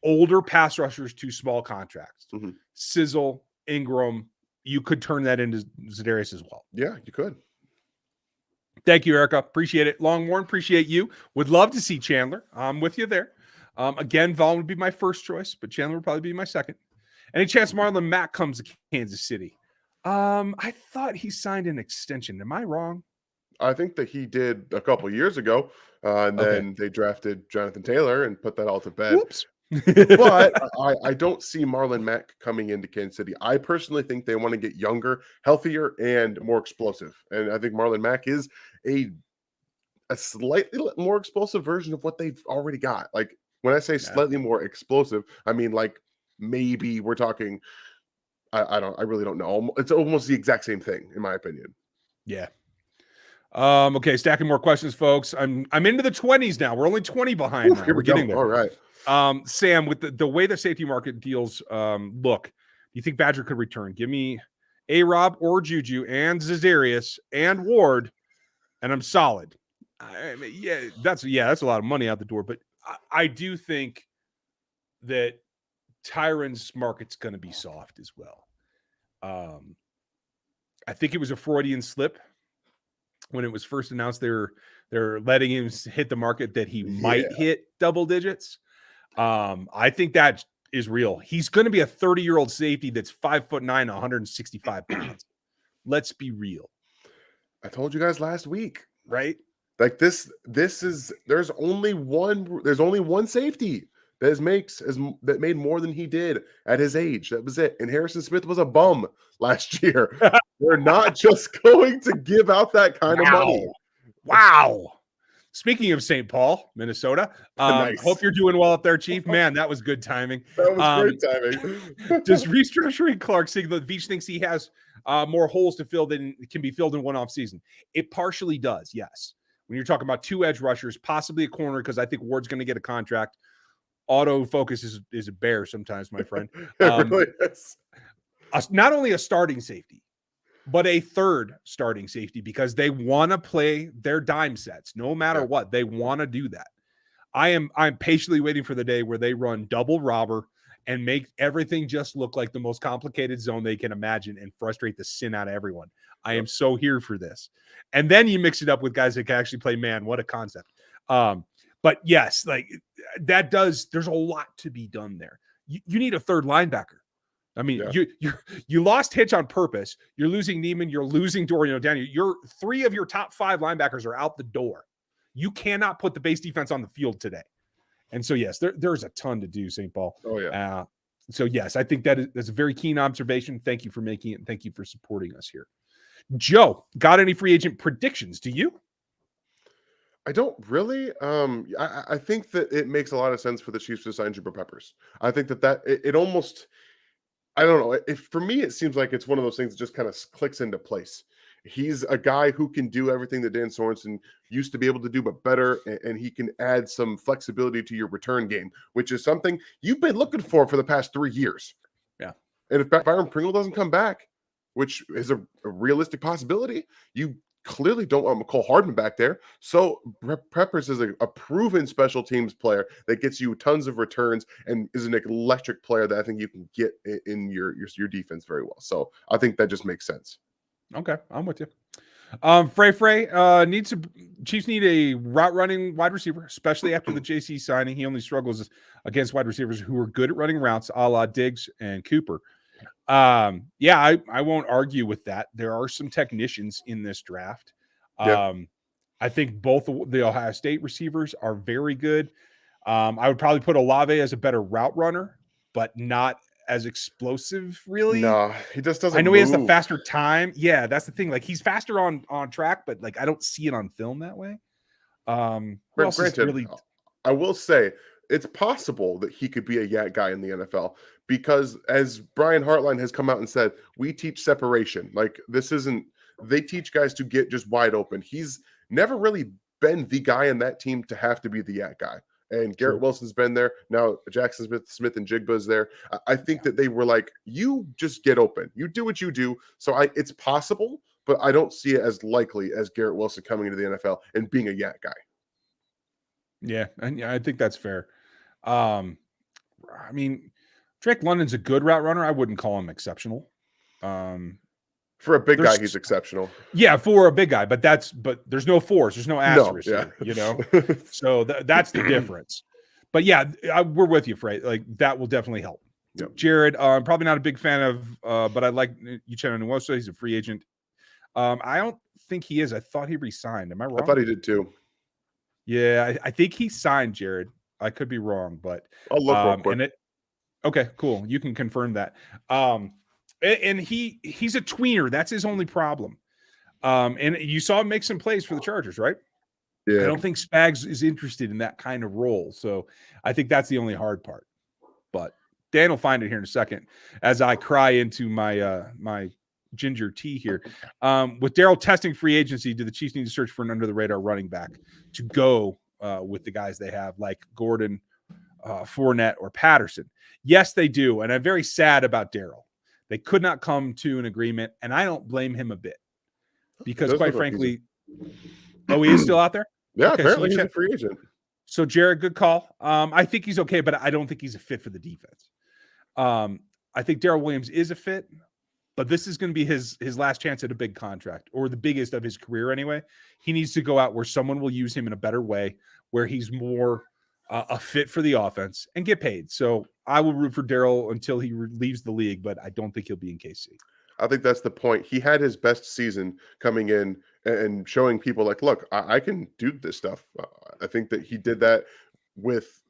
older pass rushers to small contracts. Mm-hmm. Sizzle, Ingram, you could turn that into Za'Darius as well. Yeah, you could. Thank you, Erica. Appreciate it. Longmorn, appreciate you. Would love to see Chandler. I'm with you there. Again, Vaughn would be my first choice, but Chandler would probably be my second. Any chance Marlon Mack comes to Kansas City? I thought he signed an extension. Am I wrong? I think that he did a couple years ago, and then they drafted Jonathan Taylor and put that all to bed. Whoops. But I don't see Marlon Mack coming into Kansas City. I personally think they want to get younger, healthier, and more explosive. And I think Marlon Mack is a slightly more explosive version of what they've already got. Like when I say slightly more explosive, I mean like maybe we're talking. I really don't know. It's almost the exact same thing, in my opinion. Yeah. Okay, stacking more questions, folks. I'm into the 20s now. We're only 20 behind now. We're getting there. All right. Sam, with the way the safety market deals look, do you think Badger could return? Give me A-Rob or Juju and Za'Darius and Ward, and I'm solid. I mean, that's a lot of money out the door, but I do think that Tyron's market's going to be soft as well. I think it was a Freudian slip when it was first announced they're letting him hit the market that he might hit double digits. I think that is real. He's going to be a 30-year-old safety that's 5'9", 165 pounds. Let's be real. I told you guys last week, right? Like this is there's only one safety that made more than he did at his age. That was it. And Harrison Smith was a bum last year. They're not just going to give out that kind of money. Wow. Speaking of St. Paul, Minnesota, Nice. Hope you're doing well up there, Chief. Man, that was good timing. That was great timing. Does restructuring Clark signal that Veach thinks he has more holes to fill than can be filled in one off season? It partially does, yes. When you're talking about two edge rushers, possibly a corner, because I think Ward's going to get a contract. Autofocus is a bear sometimes, my friend. It really is. Not only a starting safety, but a third starting safety because they want to play their dime sets no matter what. They want to do that. I'm patiently waiting for the day where they run double robber and make everything just look like the most complicated zone they can imagine and frustrate the sin out of everyone. I am so here for this. And then you mix it up with guys that can actually play man. What a concept. But yes, like that there's a lot to be done there. You need a third linebacker. I mean, you lost Hitch on purpose. You're losing Neiman. You're losing Dorian O'Daniel. Your 3 of your top 5 linebackers are out the door. You cannot put the base defense on the field today. And so, yes, there's a ton to do, St. Paul. Oh, yeah. So, yes, I think that's a very keen observation. Thank you for making it, and thank you for supporting us here. Joe, got any free agent predictions? Do you? I don't really. I think that it makes a lot of sense for the Chiefs to sign Jabril Peppers. I think that it almost, I don't know. For me, it seems like it's one of those things that just kind of clicks into place. He's a guy who can do everything that Dan Sorensen used to be able to do, but better, and he can add some flexibility to your return game, which is something you've been looking for the past 3 years. Yeah. And if Byron Pringle doesn't come back, which is a realistic possibility, you clearly don't want McCole Hardman back there. So Peppers is a proven special teams player that gets you tons of returns and is an electric player that I think you can get in your defense very well. So I think that just makes sense. Okay, I'm with you. Frey Chiefs need a route running wide receiver, especially after the JC signing. He only struggles against wide receivers who are good at running routes, a la Diggs and Cooper. I won't argue with that. There are some technicians in this draft. I think both the Ohio State receivers are very good. I would probably put Olave as a better route runner, but not as explosive, really. No, he just doesn't. I know he has the faster time. Yeah, that's the thing. Like he's faster on track, but like I don't see it on film that way. Granted, I will say it's possible that he could be a yak guy in the NFL because, as Brian Hartline has come out and said, we teach separation. Like this isn't. They teach guys to get just wide open. He's never really been the guy in that team to have to be the yak guy. And Garrett Wilson's been there. Now Jackson Smith and Jigba's there. I think that they were like, you just get open. You do what you do. So it's possible, but I don't see it as likely as Garrett Wilson coming into the NFL and being a yak guy. Yeah, and I think that's fair. I mean, Drake London's a good route runner. I wouldn't call him exceptional. For a big guy, he's exceptional. Yeah, for a big guy, but there's no force, there's no asterisk here, you know? So that's the difference. But yeah, we're with you, Frey. Like that will definitely help. Yep. Jared, I'm probably not a big fan of, but I like Uchenna Nwosu. He's a free agent. I don't think he is. I thought he resigned. Am I wrong? I thought he did too. Yeah, I think he signed, Jared. I could be wrong, but I'll look real quick. Okay, cool. You can confirm that. And he's a tweener. That's his only problem. And you saw him make some plays for the Chargers, right? Yeah. I don't think Spags is interested in that kind of role. So I think that's the only hard part. But Dan will find it here in a second as I cry into my my ginger tea here. With Darrell testing free agency, do the Chiefs need to search for an under-the-radar running back to go with the guys they have, like Gordon, Fournette, or Patterson? Yes, they do. And I'm very sad about Darrell. They could not come to an agreement, and I don't blame him a bit because, quite frankly, he is still out there? Yeah, okay, apparently he's a free agent. So, Jared, good call. I think he's okay, but I don't think he's a fit for the defense. I think Darrell Williams is a fit, but this is going to be his last chance at a big contract, or the biggest of his career anyway. He needs to go out where someone will use him in a better way, where he's more a fit for the offense and get paid. So I will root for Darrell until he leaves the league, but I don't think he'll be in KC. I think that's the point. He had his best season coming in and showing people like, look, I can do this stuff. I think that he did that with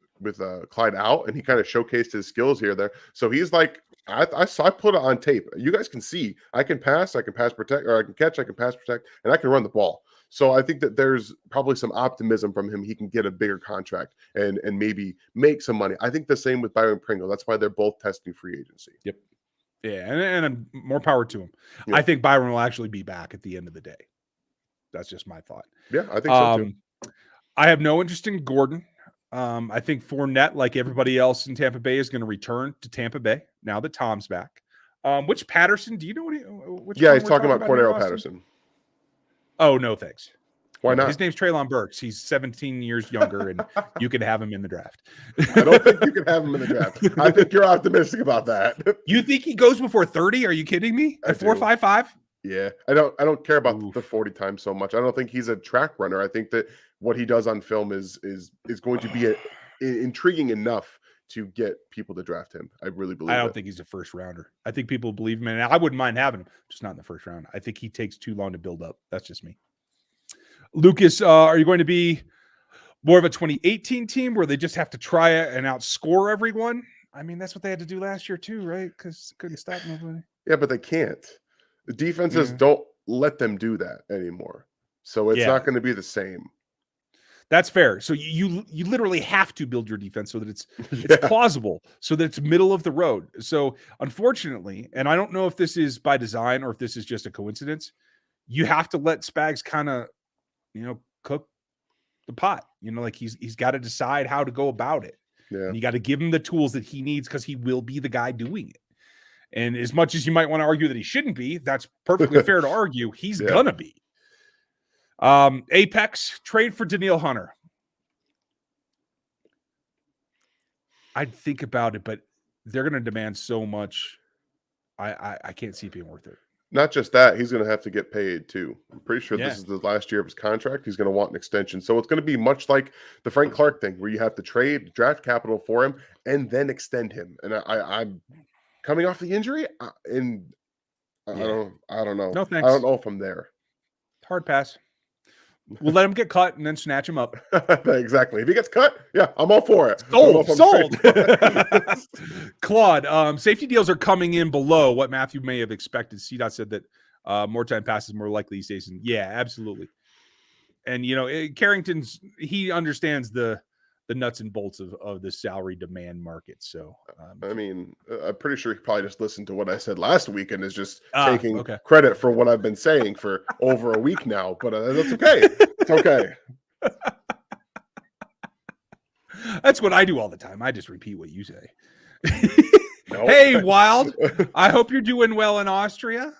Clyde out, and he kind of showcased his skills here there. So he's like, I put it on tape. You guys can see I can pass protect, or I can catch, I can pass protect, and I can run the ball. So I think that there's probably some optimism from him. He can get a bigger contract and maybe make some money. I think the same with Byron Pringle. That's why they're both testing free agency. Yep. Yeah, and more power to him. Yeah. I think Byron will actually be back at the end of the day. That's just my thought. Yeah, I think so too. I have no interest in Gordon. I think Fournette, like everybody else in Tampa Bay, is going to return to Tampa Bay now that Tom's back. Which Patterson? Do you know which Yeah, one he's we're talking about here, Cordero Austin? Patterson. Oh, no, thanks. Why not? His name's Treylon Burks. He's 17 years younger, and you can have him in the draft. I don't think you can have him in the draft. I think you're optimistic about that. You think he goes before 30? Are you kidding me? At 4.55? Yeah, I don't care about Oof. the 40 times so much. I don't think he's a track runner. I think that what he does on film is going to be intriguing enough to get people to draft him. I really believe I don't think he's a first rounder. I think people believe him, and I wouldn't mind having him, just not in the first round. I think he takes too long to build up. That's just me. Lucas, are you going to be more of a 2018 team where they just have to try it and outscore everyone? I mean, that's what they had to do last year too, right? Because couldn't stop nobody. Yeah, but they can't. The defenses don't let them do that anymore. So it's not going to be the same. That's fair. So you literally have to build your defense so that it's plausible, so that it's middle of the road. So unfortunately, and I don't know if this is by design or if this is just a coincidence, you have to let Spags kind of, cook the pot. Like he's got to decide how to go about it. Yeah. And you got to give him the tools that he needs because he will be the guy doing it. And as much as you might want to argue that he shouldn't be, that's perfectly fair to argue. He's gonna be. Apex, trade for Daniil Hunter. I'd think about it, but they're going to demand so much. I can't see it being worth it. Not just that, he's going to have to get paid too. I'm pretty sure this is the last year of his contract. He's going to want an extension. So it's going to be much like the Frank Clark thing, where you have to trade draft capital for him and then extend him. And I'm coming off the injury, and I don't know. No thanks. I don't know if I'm there. Hard pass. We'll let him get cut and then snatch him up. Exactly. If he gets cut, I'm all for it. Sold. Claude, safety deals are coming in below what Matthew may have expected. CDOT said that more time passes more likely these days. And yeah, absolutely. And, Carrington's, he understands the nuts and bolts of the salary demand market. So, I mean, I'm pretty sure he probably just listened to what I said last week and is just taking okay. credit for what I've been saying for over a week now. But that's okay. It's okay. That's what I do all the time. I just repeat what you say. Hey, Wild. I hope you're doing well in Austria.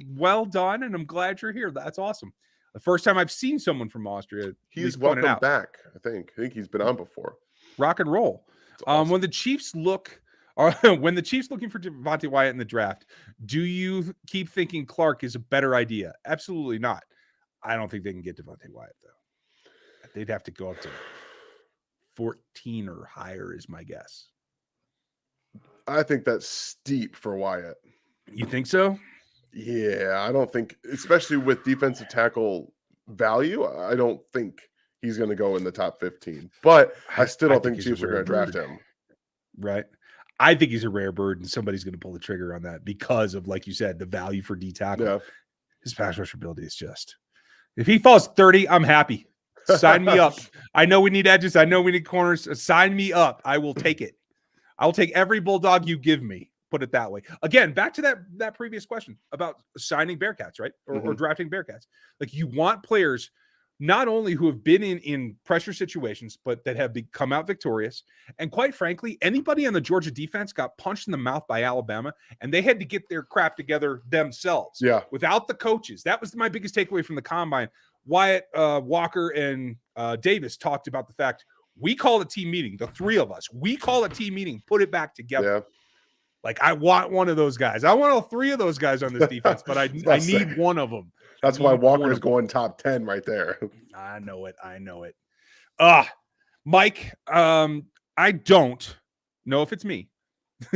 Well done, and I'm glad you're here. That's awesome. The first time I've seen someone from Austria. He's welcome back, I think. He's been on before. Rock and roll. Awesome. When the Chiefs looking for Devontae Wyatt in the draft, do you keep thinking Clark is a better idea? Absolutely not. I don't think they can get Devontae Wyatt, though. They'd have to go up to 14 or higher is my guess. I think that's steep for Wyatt. You think so? Yeah, I don't think, especially with defensive tackle value, I don't think he's going to go in the top 15. But I still don't think Chiefs are going to draft him. Right. I think he's a rare bird, and somebody's going to pull the trigger on that because of, like you said, the value for D tackle. Yeah. His pass rush ability is just, if he falls 30, I'm happy. Sign me up. I know we need edges. I know we need corners. Sign me up. I will take it. I'll take every bulldog you give me. Put it that way. Again, back to that previous question about signing Bearcats, right? Or drafting Bearcats. Like, you want players not only who have been in pressure situations, but that have come out victorious. And quite frankly, anybody on the Georgia defense got punched in the mouth by Alabama, and they had to get their crap together themselves. Yeah. Without the coaches. That was my biggest takeaway from the combine. Wyatt, Walker, and Davis talked about the fact we call a team meeting. The three of us, we call a team meeting, put it back together. Yeah. Like, I want one of those guys. I want all three of those guys on this defense, but I need one of them. That's why Walker's going top 10 right there. I know it. Mike, I don't know if it's me.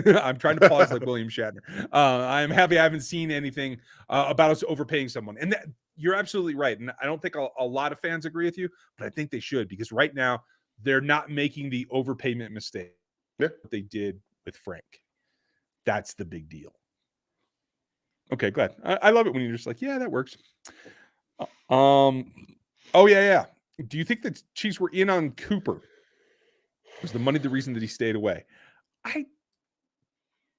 I'm trying to pause like William Shatner. I'm happy I haven't seen anything about us overpaying someone. And you're absolutely right. And I don't think a lot of fans agree with you, but I think they should, because right now they're not making the overpayment mistake that they did with Frank. That's the big deal. Okay, glad. I love it when you're just like, yeah, that works. Oh, yeah. Do you think the Chiefs were in on Cooper? Was the money the reason that he stayed away? I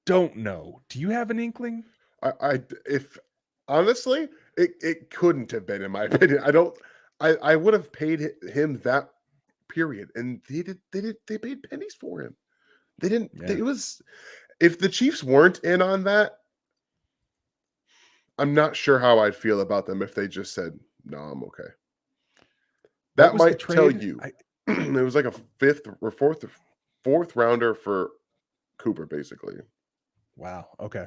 don't know. Do you have an inkling? If honestly, it couldn't have been, in my opinion. I would have paid him that period, and they paid pennies for him. They didn't. Yeah. It was, if the Chiefs weren't in on that, I'm not sure how I'd feel about them if they just said, "No, I'm okay." What That was the might tell trade? you. It was like a fourth rounder for Cooper, basically. Wow. Okay.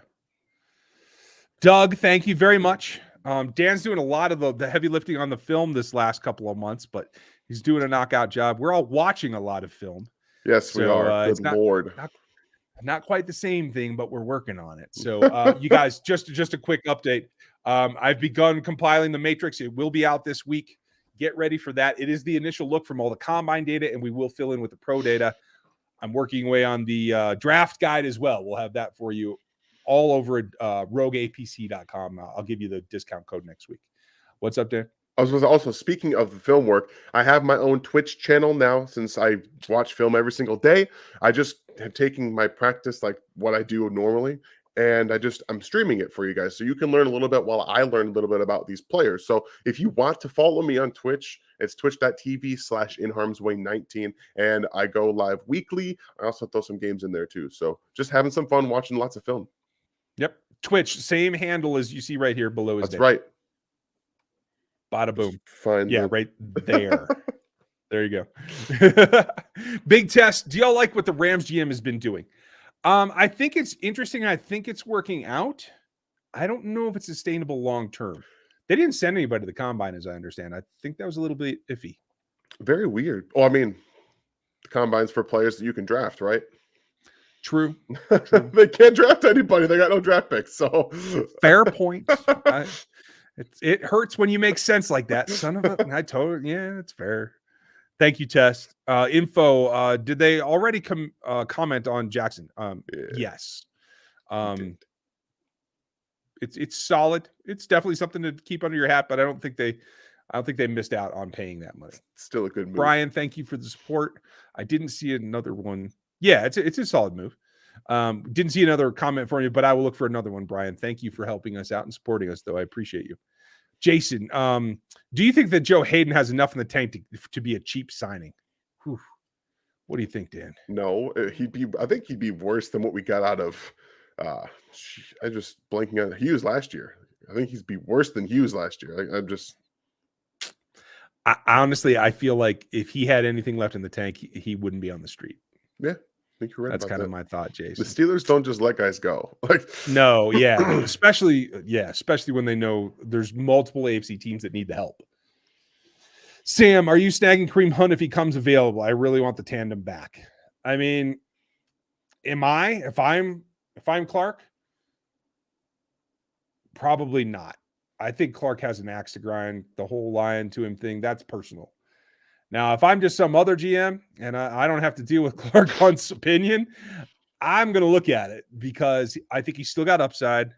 Doug, thank you very much. Dan's doing a lot of the heavy lifting on the film this last couple of months, but he's doing a knockout job. We're all watching a lot of film. Yes, we So are. Good it's Lord. not quite the same thing, but we're working on it. So you guys, just a quick update. I've begun compiling the matrix. It will be out this week. Get ready for that. It is the initial look from all the combine data, and we will fill in with the pro data. I'm working away on the draft guide as well. We'll have that for you all over at rogueapc.com. I'll give you the discount code next week. What's up, Dan? I was also, speaking of the film work, I have my own Twitch channel now since I watch film every single day. I just have taken my practice, like what I do normally, and I'm streaming it for you guys so you can learn a little bit while I learn a little bit about these players. So if you want to follow me on Twitch, it's twitch.tv/inharmsway19, and I go live weekly. I also throw some games in there too. So just having some fun watching lots of film. Yep. Twitch, same handle as you see right here below his That's name. right. Bada boom. Find right there. There you go. Big test. Do y'all like what the Rams GM has been doing? I think it's interesting. I think it's working out. I don't know if it's sustainable long term. They didn't send anybody to the combine, as I understand. I think that was a little bit iffy. Very weird. Well, I mean, the combine's for players that you can draft, right? True. They can't draft anybody. They got no draft picks. So fair point. It hurts when you make sense like that. Son of a, yeah, it's fair. Thank you, Tess. Info. Did they already comment on Jackson? Yeah. Yes. It's solid. It's definitely something to keep under your hat, but I don't think they missed out on paying that money. Still a good move. Brian, thank you for the support. I didn't see another one. Yeah, it's a solid move. Didn't see another comment from you, but I will look for another one, Brian. Thank you for helping us out and supporting us, though. I appreciate you. Jason, do you think that Joe Hayden has enough in the tank to be a cheap signing? Whew. What do you think, Dan? No, I think he'd be worse than what we got out of I just blanking on Hughes last year. I think he'd be worse than Hughes last year. Honestly, I feel like if he had anything left in the tank, he wouldn't be on the street. Yeah, I think you're right. That's kind of my thought, Jason. The Steelers don't just let guys go. No, yeah, especially when they know there's multiple AFC teams that need the help. Sam, are you snagging Kareem Hunt if he comes available? I really want the tandem back. I mean, am I? If I'm Clark, probably not. I think Clark has an axe to grind. The whole lying to him thing, that's personal. Now, if I'm just some other GM and I don't have to deal with Clark Hunt's opinion, I'm going to look at it because I think he's still got upside.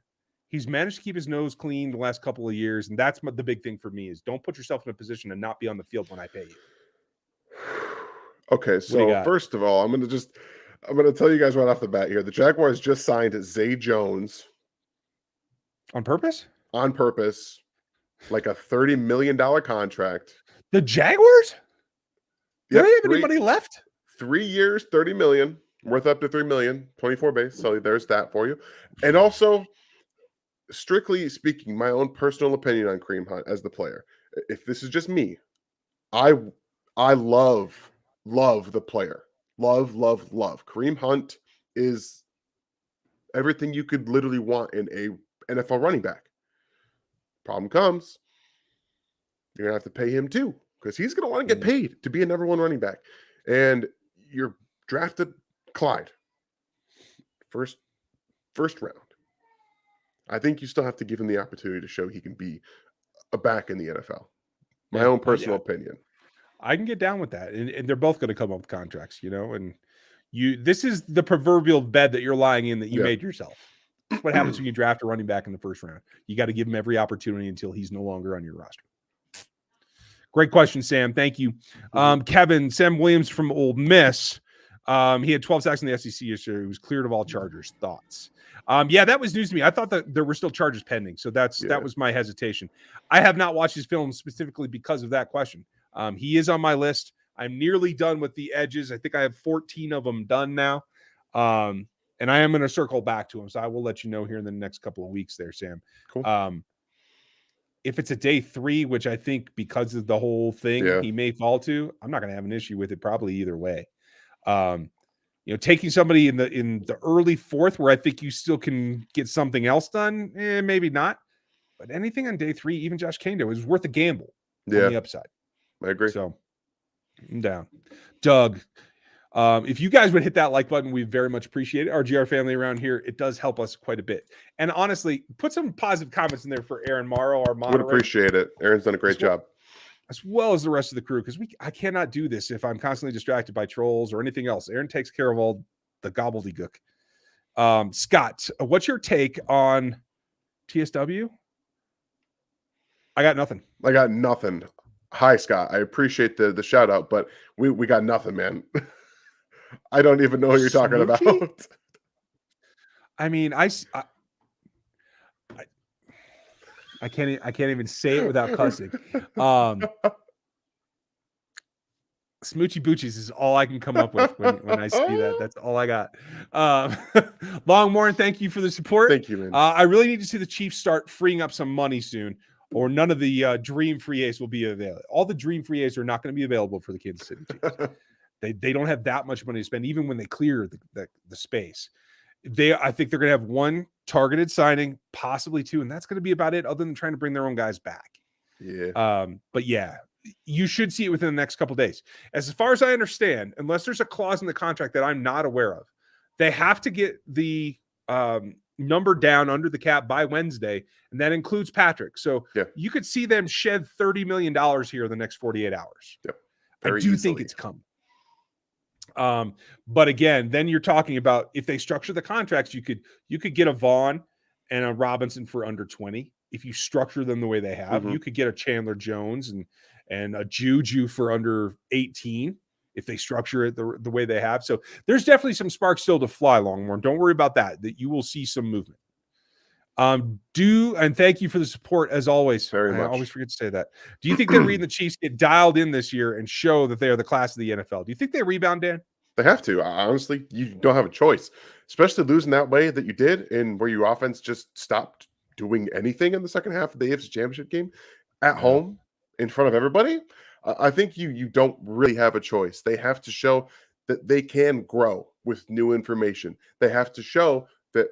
He's managed to keep his nose clean the last couple of years, and that's the big thing for me is don't put yourself in a position to not be on the field when I pay you. Okay, so first of all, I'm going to tell you guys right off the bat here. The Jaguars just signed Zay Jones. On purpose? On purpose. Like a $30 million contract. The Jaguars? Yep, Do they have any money left? 3 years, $30 million. Worth up to $3 million. 24 base. So there's that for you. And also, strictly speaking, my own personal opinion on Kareem Hunt as the player. If this is just me, I love the player. Love. Kareem Hunt is everything you could literally want in a NFL running back. Problem comes, you're going to have to pay him too because he's going to want to get paid to be a number one running back. And you're drafted Clyde. First round. I think you still have to give him the opportunity to show he can be a back in the NFL. My own personal opinion. I can get down with that. And they're both going to come up with contracts, and this is the proverbial bed that you're lying in that you made yourself. That's what happens when you draft a running back in the first round. You got to give him every opportunity until he's no longer on your roster. Great question, Sam. Thank you. Kevin, Sam Williams from Ole Miss. He had 12 sacks in the SEC yesterday. He was cleared of all charges. Thoughts? Yeah, that was news to me. I thought that there were still charges pending. So that was my hesitation. I have not watched his film specifically because of that question. He is on my list. I'm nearly done with the edges. I think I have 14 of them done now. and I am going to circle back to him. So I will let you know here in the next couple of weeks there, Sam. Cool. If it's a day 3, which I think because of the whole thing, Yeah. he may fall to, I'm not going to have an issue with it probably either way. Taking somebody in the early 4th where I think you still can get something else done, maybe not. But anything on day 3, even Josh Kando, is worth a gamble on the upside. I agree. So I'm down. Doug, if you guys would hit that like button, we very much appreciate it. Our GR family around here, it does help us quite a bit. And honestly, put some positive comments in there for Aaron Morrow, our moderator. Would appreciate it. Aaron's done a great job. As well as the rest of the crew, because I cannot do this if I'm constantly distracted by trolls or anything else. Aaron takes care of all the gobbledygook. Scott, what's your take on TSW? I got nothing. Hi, Scott. I appreciate the shout out, but we got nothing, man. I don't even know what you're talking about. I mean, I can't even say it without cussing. Smoochy Boochies is all I can come up with when I see that. That's all I got. Longmorn, thank you for the support. Thank you, man. I really need to see the Chiefs start freeing up some money soon, or none of the Dream Free Ace will be available. All the Dream Free Ace are not going to be available for the Kansas City Chiefs. They don't have that much money to spend, even when they clear the space. I think they're going to have one targeted signing, possibly 2, and that's going to be about it, other than trying to bring their own guys back. Yeah. But yeah, you should see it within the next couple of days. As far as I understand, unless there's a clause in the contract that I'm not aware of, they have to get the number down under the cap by Wednesday, and that includes Patrick. So you could see them shed $30 million here in the next 48 hours. Yep. I do think it's coming. But again, then you're talking about if they structure the contracts, you could get a Vaughn and a Robinson for under 20. If you structure them the way they have, you could get a Chandler Jones and a Juju for under 18 if they structure it the way they have. So there's definitely some sparks still to fly, Longmore. Don't worry about that you will see some movement. And thank you for the support as always. Very much. I always forget to say that. Do you think that Reed and the Chiefs get dialed in this year and show that they are the class of the NFL? Do you think they rebound, Dan? They have to. Honestly, you don't have a choice, especially losing that way that you did, and where your offense just stopped doing anything in the second half of the AFC Championship game at home in front of everybody. I think you don't really have a choice. They have to show that they can grow with new information. They have to show that,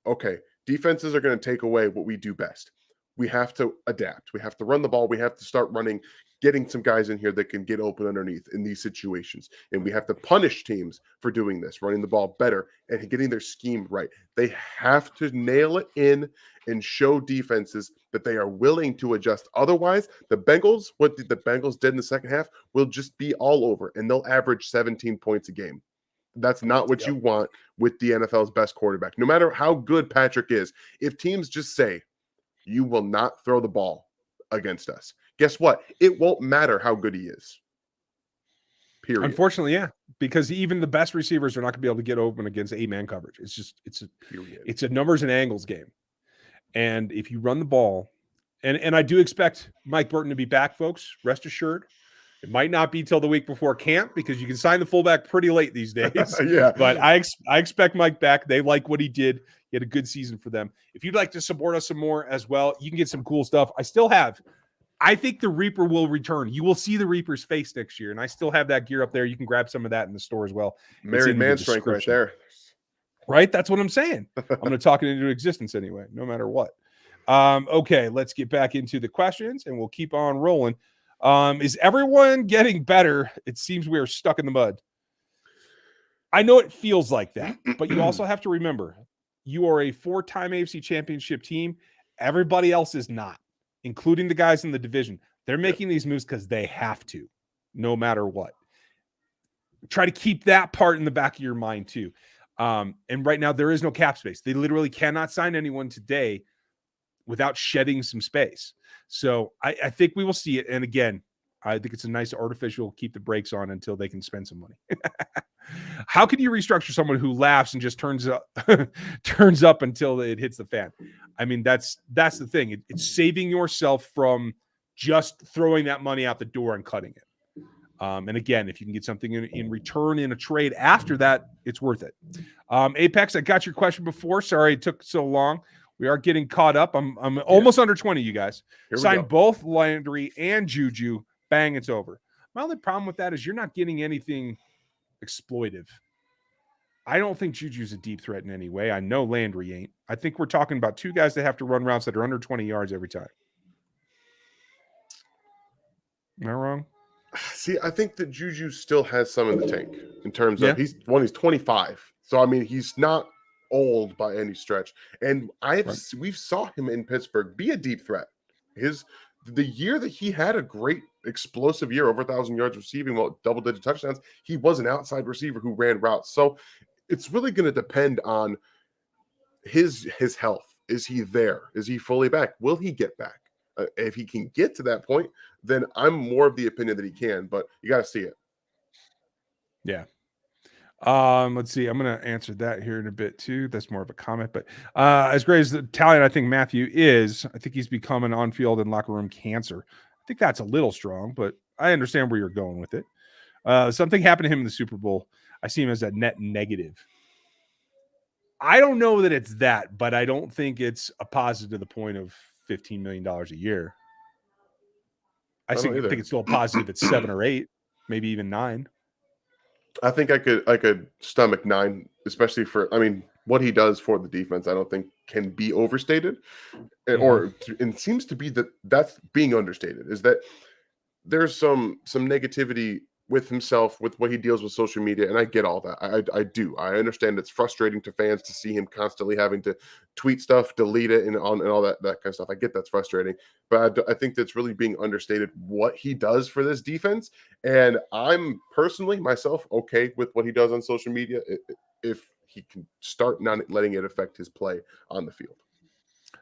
okay, defenses are going to take away what we do best. We have to adapt. We have to run the ball. We have to start running, getting some guys in here that can get open underneath in these situations. And we have to punish teams for doing this, running the ball better and getting their scheme right. They have to nail it in and show defenses that they are willing to adjust. Otherwise, what the Bengals did in the second half will just be all over, and they'll average 17 points a game. That's not what you want with the NFL's best quarterback. No matter how good Patrick is, if teams just say, you will not throw the ball against us, guess what? It won't matter how good he is. Period. Unfortunately, yeah, because even the best receivers are not going to be able to get open against 8-man coverage. It's a numbers and angles game. And if you run the ball, and I do expect Mike Burton to be back, folks, rest assured. It might not be till the week before camp because you can sign the fullback pretty late these days. Yeah. But I expect Mike back. They like what he did. He had a good season for them. If you'd like to support us some more as well, you can get some cool stuff. I think the Reaper will return. You will see the Reaper's face next year, and I still have that gear up there. You can grab some of that in the store as well. Married man strength right there. Right? That's what I'm saying. I'm going to talk it into existence anyway, no matter what. Okay, let's get back into the questions, and we'll keep on rolling. Is everyone getting better? It seems we are stuck in the mud. I know it feels like that, but you also have to remember, you are a 4-time AFC Championship team. Everybody else is not, including the guys in the division. They're making these moves because they have to, no matter what. Try to keep that part in the back of your mind too. And right now there is no cap space. They literally cannot sign anyone today without shedding some space. So I think we will see it. And again, I think it's a nice artificial keep the brakes on until they can spend some money. How can you restructure someone who laughs and just turns up until it hits the fan? I mean, that's the thing. It's saving yourself from just throwing that money out the door and cutting it. And again, if you can get something in return in a trade after that, it's worth it. Apex, I got your question before. Sorry it took so long. We are getting caught up. I'm almost under 20, you guys. Signed both Landry and Juju. Bang, it's over. My only problem with that is you're not getting anything exploitive. I don't think Juju's a deep threat in any way. I know Landry ain't. I think we're talking about two guys that have to run routes that are under 20 yards every time. Am I wrong? See, I think that Juju still has some in the tank in terms of he's 25. So I mean, he's not old by any stretch. And we've saw him in Pittsburgh be a deep threat. The year that he had a great explosive year, over 1,000 yards receiving, double-digit touchdowns, he was an outside receiver who ran routes. So it's really going to depend on his health. Is he there? Is he fully back? Will he get back? If he can get to that point, then I'm more of the opinion that he can, but you got to see it. Yeah. Let's see. I'm going to answer that here in a bit too. That's more of a comment, but as great as the talent I think Matthew is, I think he's become an on-field and locker room cancer. I think that's a little strong, but I understand where you're going with it. Something happened to him in the Super Bowl. I see him as a net negative. I don't know that it's that, but I don't think it's a positive to the point of $15 million a year. I think it's still a positive at 7 or 8, maybe even 9. I think I could stomach 9, especially what he does for the defense. I don't think can be overstated, or it seems to be that's being understated. Is that there's some negativity with himself, with what he deals with social media, and I get all that. I do. I understand it's frustrating to fans to see him constantly having to tweet stuff, delete it, and all that kind of stuff. I get that's frustrating, but I think that's really being understated what he does for this defense. And I'm personally myself okay with what he does on social media if he can start not letting it affect his play on the field.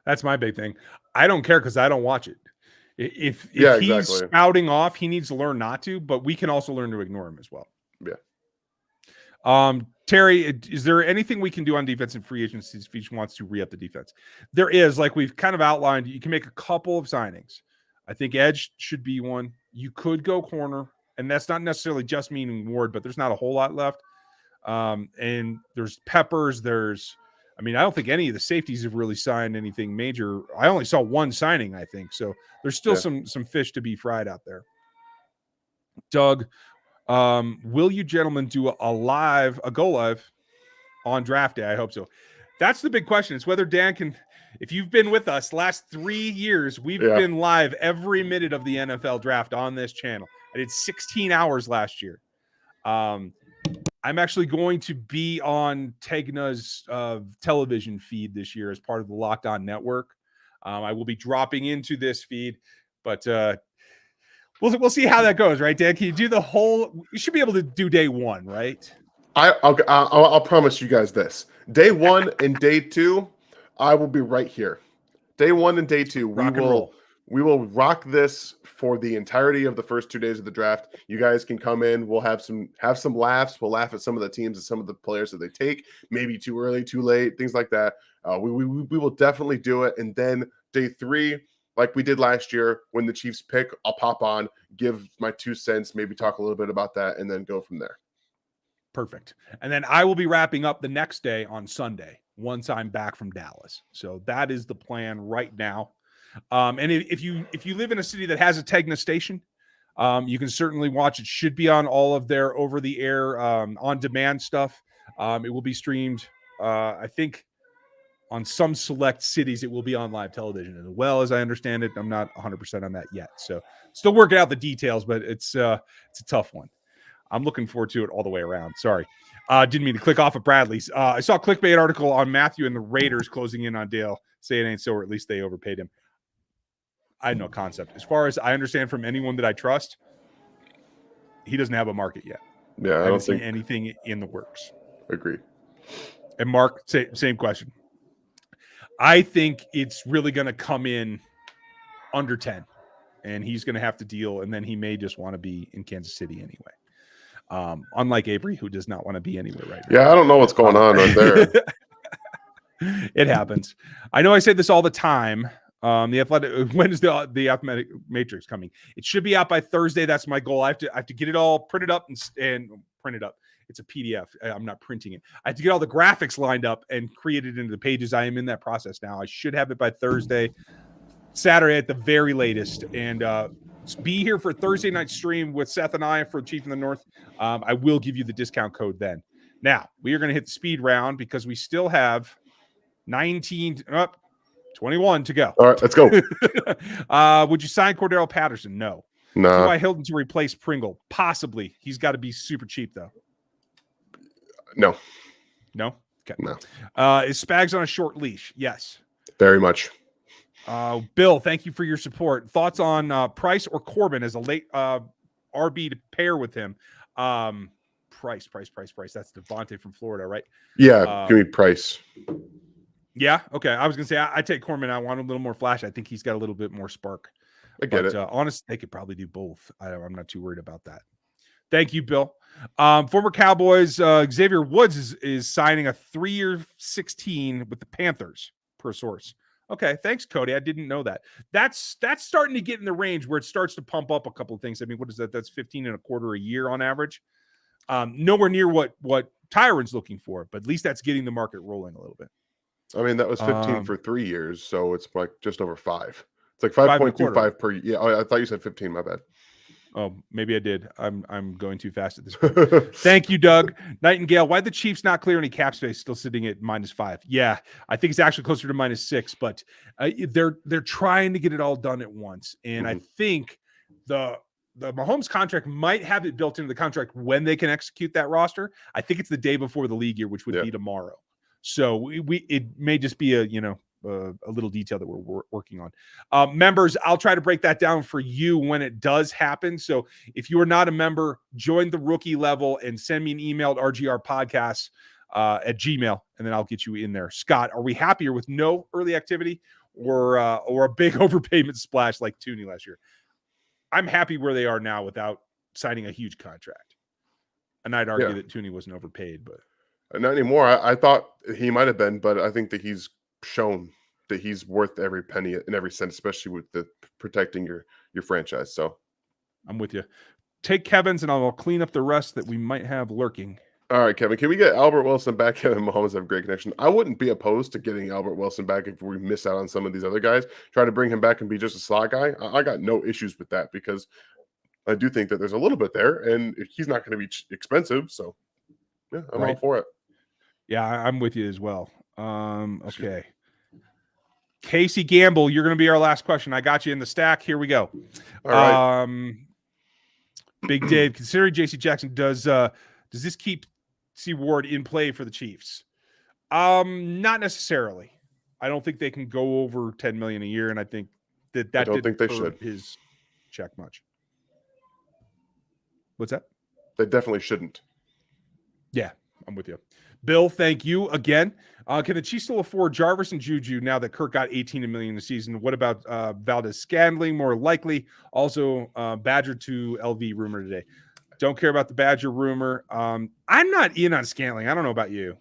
That's my big thing. I don't care because I don't watch it. If he's spouting off, he needs to learn not to, but we can also learn to ignore him as well. Yeah. Terry, is there anything we can do on defense and free agencies if he wants to re-up the defense? There is, like we've kind of outlined, you can make a couple of signings. I think edge should be one. You could go corner, and that's not necessarily just meaning Ward, but there's not a whole lot left. And there's Peppers, I don't think any of the safeties have really signed anything major. I only saw one signing, I think. So there's still some fish to be fried out there. Doug, will you gentlemen do a go live on draft day? I hope so. That's the big question. It's whether Dan can, if you've been with us last 3 years, we've been live every minute of the NFL draft on this channel. I did 16 hours last year. I'm actually going to be on Tegna's television feed this year as part of the Locked On Network. I will be dropping into this feed, but we'll see how that goes, right, Dan? Can you do the whole? You should be able to do day 1, right? I'll promise you guys this: day 1 and day 2, I will be right here. Day 1 and day 2, we will rock this for the entirety of the first 2 days of the draft. You guys can come in. We'll have some laughs. We'll laugh at some of the teams and some of the players that they take, maybe too early, too late, things like that. We will definitely do it. And then day 3, like we did last year, when the Chiefs pick, I'll pop on, give my 2 cents, maybe talk a little bit about that, and then go from there. Perfect. And then I will be wrapping up the next day on Sunday once I'm back from Dallas. So that is the plan right now. And if you live in a city that has a Tegna station, you can certainly watch. It should be on all of their over-the-air on-demand stuff. It will be streamed, I think, on some select cities. It will be on live television as well, as I understand it. I'm not 100% on that yet, so still working out the details, but it's a tough one. I'm looking forward to it all the way around. Sorry. Didn't mean to click off of Bradley's. I saw a clickbait article on Matthew and the Raiders closing in on Dale. Say it ain't so, or at least they overpaid him. I have no concept. As far as I understand from anyone that I trust, he doesn't have a market yet. Yeah, I haven't seen anything in the works. Agree. And Mark, same question. I think it's really going to come in under 10, and he's going to have to deal, and then he may just want to be in Kansas City anyway. Unlike Avery, who does not want to be anywhere right now. Yeah, I don't know what's going on right there. It happens. I know I say this all the time, The Athletic. When is the Athletic Matrix coming? It should be out by Thursday. That's my goal. I have to get it all printed up and print it up. It's a PDF. I'm not printing it. I have to get all the graphics lined up and create it into the pages. I am in that process now. I should have it by Thursday, Saturday at the very latest, and be here for Thursday night stream with Seth and I for Chief in the North. I will give you the discount code then. Now we are going to hit the speed round because we still have 21 to go. All right, let's go. Would you sign Cordero Patterson? No. Nah. T.Y. Hilton to replace Pringle? Possibly. He's got to be super cheap, though. No. No? Okay. No. Is Spags on a short leash? Yes. Very much. Bill, thank you for your support. Thoughts on Price or Corbin as a late RB to pair with him? Price. That's Devontae from Florida, right? Yeah, give me Price. Yeah, okay. I was going to say, I take Corbin. I want a little more flash. I think he's got a little bit more spark. I get it. Honestly, they could probably do both. I'm not too worried about that. Thank you, Bill. Former Cowboys, Xavier Woods is signing a 3-year $16 with the Panthers, per source. Okay, thanks, Cody. I didn't know that. That's starting to get in the range where it starts to pump up a couple of things. I mean, what is that? That's 15.25 a year on average. Nowhere near what Tyron's looking for, but at least that's getting the market rolling a little bit. I mean, that was 15 for 3 years, so it's like just over 5. It's like 5.25 per year. Yeah, I thought you said 15. My bad. Oh, maybe I did. I'm going too fast at this point. Thank you, Doug. Nightingale, why the Chiefs not clear any cap space, still sitting at -5? Yeah, I think it's actually closer to -6, but they're trying to get it all done at once. And I think the Mahomes contract might have it built into the contract when they can execute that roster. I think it's the day before the league year, which would be tomorrow. So it may just be a little detail that we're working on. Members, I'll try to break that down for you when it does happen. So if you are not a member, join the rookie level and send me an email at rgrpodcasts at Gmail, and then I'll get you in there. Scott, are we happier with no early activity or a big overpayment splash like Tooney last year? I'm happy where they are now without signing a huge contract. And I'd argue that Tooney wasn't overpaid, but not anymore. I thought he might have been, but I think that he's shown that he's worth every penny and every cent, especially with the protecting your franchise. So I'm with you. Take Kevin's and I'll clean up the rest that we might have lurking. All right, Kevin, can we get Albert Wilson back? Kevin Mahomes have a great connection. I wouldn't be opposed to getting Albert Wilson back if we miss out on some of these other guys. Try to bring him back and be just a slot guy. I got no issues with that because I do think that there's a little bit there, and he's not going to be expensive. So, yeah, I'm all for it. Yeah, I'm with you as well. Okay. Casey Gamble, you're going to be our last question. I got you in the stack. Here we go. All right. Big Dave, considering J.C. Jackson, does this keep C. Ward in play for the Chiefs? Not necessarily. I don't think they can go over $10 million a year, and I think that I don't think they hurt should. His check much. What's that? They definitely shouldn't. Yeah, I'm with you. Bill, thank you again. Can the Chiefs still afford Jarvis and Juju now that Kirk got $18 million a season? What about Valdez Scantling? More likely. Also, Badger to LV rumor today. Don't care about the Badger rumor. I'm not in on Scantling. I don't know about you.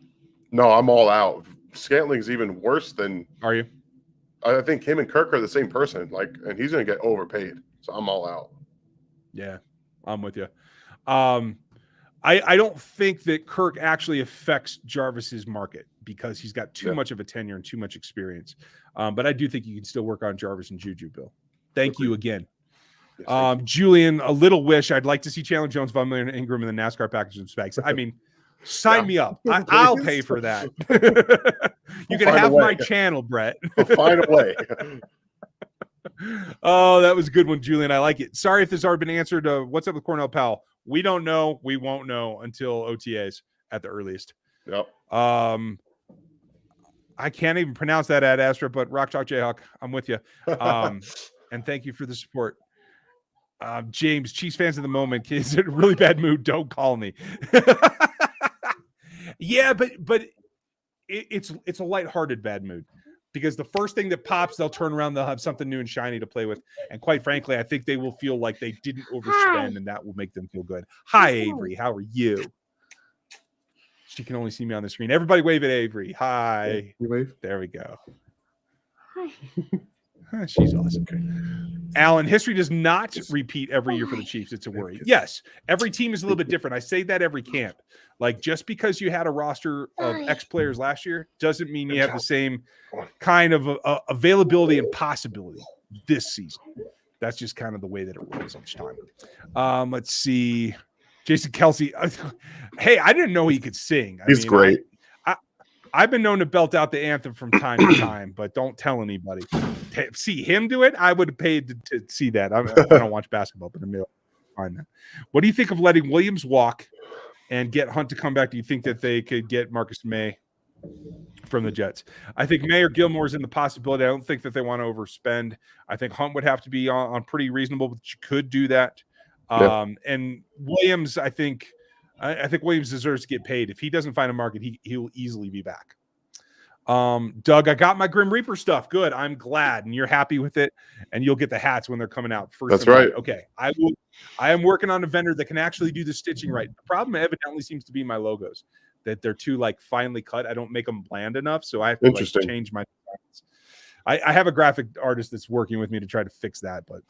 No, I'm all out. Scantling's even worse than. Are you? I think him and Kirk are the same person. And he's going to get overpaid. So I'm all out. Yeah, I'm with you. I don't think that Kirk actually affects Jarvis's market because he's got too much of a tenure and too much experience. But I do think you can still work on Jarvis and Juju, Bill. Thank you again. Yes, Julian, a little wish. I'd like to see Chandler Jones, Von Miller, and Ingram in the NASCAR package of specs. I mean, sign me up. I'll pay for that. You can have my channel, Brett. We'll find a way. Oh, that was a good one, Julian. I like it. Sorry if this has already been answered. What's up with Cornell Powell? We don't know. We won't know until OTAs at the earliest. Yep. I can't even pronounce that ad Astra, but Rock Chalk Jayhawk, I'm with you. And thank you for the support. James, Chiefs fans of the moment, is in a really bad mood? Don't call me. Yeah, but it's a lighthearted bad mood. Because the first thing that pops, they'll turn around, they'll have something new and shiny to play with. And quite frankly, I think they will feel like they didn't overspend, and that will make them feel good. Hi, Avery. How are you? She can only see me on the screen. Everybody wave at Avery. Hi. You wave? There we go. Hi. She's awesome. Alan, history does not repeat every year for the Chiefs. It's a worry. Yes, every team is a little bit different. I say that every camp. Like, just because you had a roster of X players last year doesn't mean you have the same kind of availability and possibility this season. That's just kind of the way that it rolls each time. Let's see. Jason Kelsey. Hey, I didn't know he could sing. He's great. I've been known to belt out the anthem from time to time, but don't tell anybody. See him do it, I would have paid to see that. I don't watch basketball, but I'm find that. What do you think of letting Williams walk and get Hunt to come back? Do you think that they could get Marcus May from the Jets? I think May or Gilmore is in the possibility. I don't think that they want to overspend. I think Hunt would have to be on pretty reasonable, but you could do that. And Williams, I think Williams deserves to get paid. If he doesn't find a market, he'll easily be back. Doug, I got my Grim Reaper stuff. Good. I'm glad. And you're happy with it. And you'll get the hats when they're coming out first. That's right. Okay. I am working on a vendor that can actually do the stitching right. The problem evidently seems to be my logos, that they're too finely cut. I don't make them bland enough. So I have to change my designs. I have a graphic artist that's working with me to try to fix that, but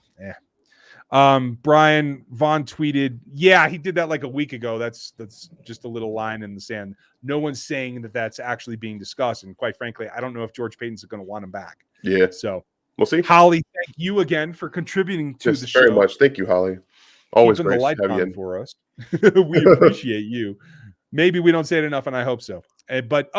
Brian Vaughn tweeted, yeah, he did that like a week ago. That's just a little line in the sand. No one's saying that that's actually being discussed. And quite frankly, I don't know if George Payton's going to want him back. Yeah. So we'll see. Holly, thank you again for contributing to the show. Very much. Thank you, Holly. Always great the light to have you in for us. We appreciate you. Maybe we don't say it enough, and I hope so. But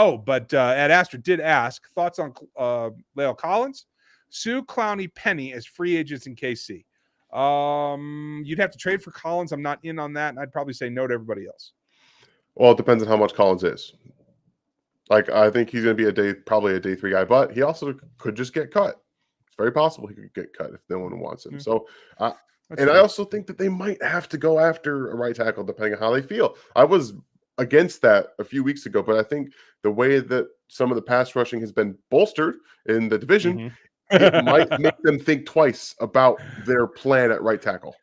Ed Astor did ask thoughts on La'el Collins, Sue, Clowney, Penny as free agents in KC. You'd have to trade for Collins. I'm not in on that, and I'd probably say no to everybody else. Well, it depends on how much Collins is. I think he's going to be probably a day 3 guy, but he also could just get cut. It's very possible he could get cut if no one wants him. Mm-hmm. So, I also think that they might have to go after a right tackle depending on how they feel. I was against that a few weeks ago, but I think the way that some of the pass rushing has been bolstered in the division, it might make them think twice about their plan at right tackle.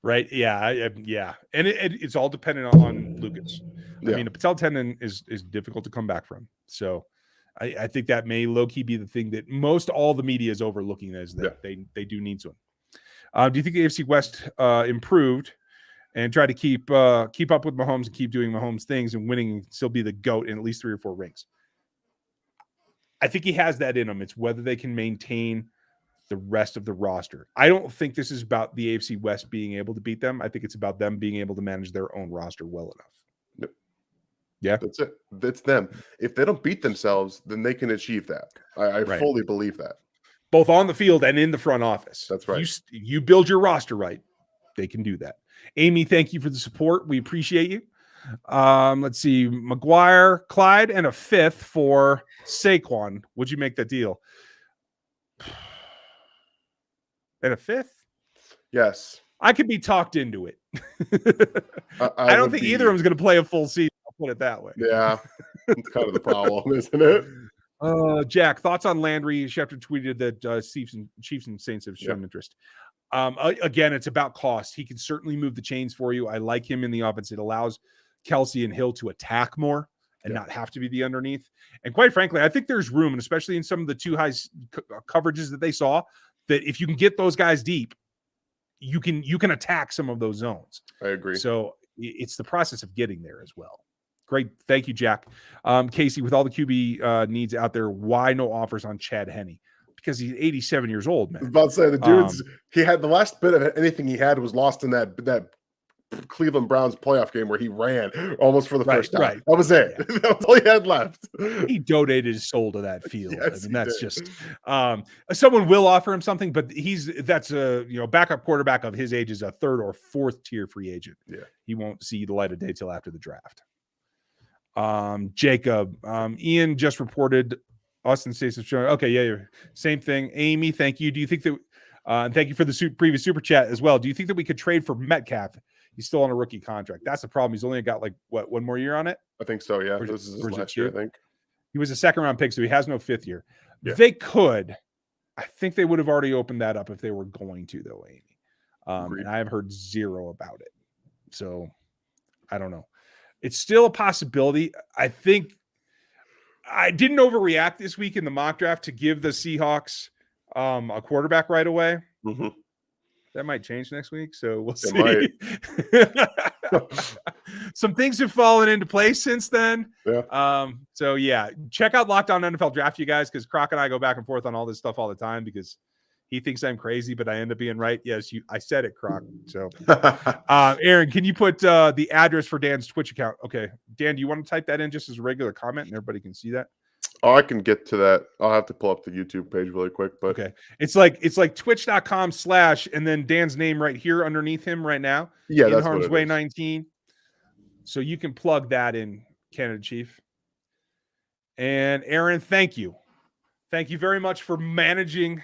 Right. Yeah. Yeah. And it's all dependent on Lucas. I mean, a patella tendon is difficult to come back from. So I think that may low-key be the thing that most all the media is overlooking, is that they do need someone. Do you think the AFC West improved and try to keep up with Mahomes and keep doing Mahomes things and winning and still be the GOAT in at least 3 or 4 rings? I think he has that in him. It's whether they can maintain the rest of the roster. I don't think this is about the AFC West being able to beat them. I think it's about them being able to manage their own roster well enough. Yep. Yeah. That's it. That's them. If they don't beat themselves, then they can achieve that. I fully believe that. Both on the field and in the front office. That's right. You build your roster right, they can do that. Amy, thank you for the support. We appreciate you. Let's see. McGuire, Clyde, and a 5th for Saquon. Would you make that deal? And a 5th? Yes. I could be talked into it. I don't think either of them is going to play a full season. I'll put it that way. Yeah. It's kind of the problem, isn't it? Jack, thoughts on Landry? Schefter tweeted that Chiefs and Saints have shown interest. Again, it's about cost. He can certainly move the chains for you. I like him in the offense. It allows Kelsey and Hill to attack more and not have to be the underneath. And quite frankly, I think there's room, and especially in some of the 2 high coverages that they saw, that if you can get those guys deep, you can attack some of those zones. I agree. So it's the process of getting there as well. Great. Thank you, Jack. Casey, with all the QB needs out there, why no offers on Chad Henne? Because he's 87 years old, man. I was about to say, the dude's he had the last bit of anything he had was lost in that Cleveland Browns playoff game where he ran almost for the first time. Right. That was it. Yeah. That was all he had left. He donated his soul to that field. Yes, I mean, that's just someone will offer him something, but that's a backup quarterback of his age is a 3rd or 4th tier free agent. Yeah, he won't see the light of day till after the draft. Jacob, Ian just reported Austin Stacy showing. Okay, yeah, same thing. Amy, thank you. Do you think that? And thank you for the previous super chat as well. Do you think that we could trade for Metcalf? He's still on a rookie contract. That's the problem. He's only got 1 more year on it. I think so. Yeah, this is his last year. I think he was a 2nd-round pick, so he has no 5th year. Yeah. They could. I think they would have already opened that up if they were going to, though, Amy. And I have heard 0 about it. So I don't know. It's still a possibility. I think I didn't overreact this week in the mock draft to give the Seahawks a quarterback right away. Mm-hmm. That might change next week, so we'll It see. Some things have fallen into place since then. Yeah. So yeah, check out Locked On NFL Draft, you guys, because Croc and I go back and forth on all this stuff all the time because he thinks I'm crazy, but I end up being right. Yes, I said it, Croc. So, Aaron, can you put the address for Dan's Twitch account? Okay, Dan, do you want to type that in just as a regular comment and everybody can see that? Oh, I can get to that. I'll have to pull up the YouTube page really quick, but okay. It's like twitch.com/ and then Dan's name right here underneath him right now. Yeah, in that's Harm's what it Way is. 19. So you can plug that in, Canada Chief. And Aaron, thank you. Thank you very much for managing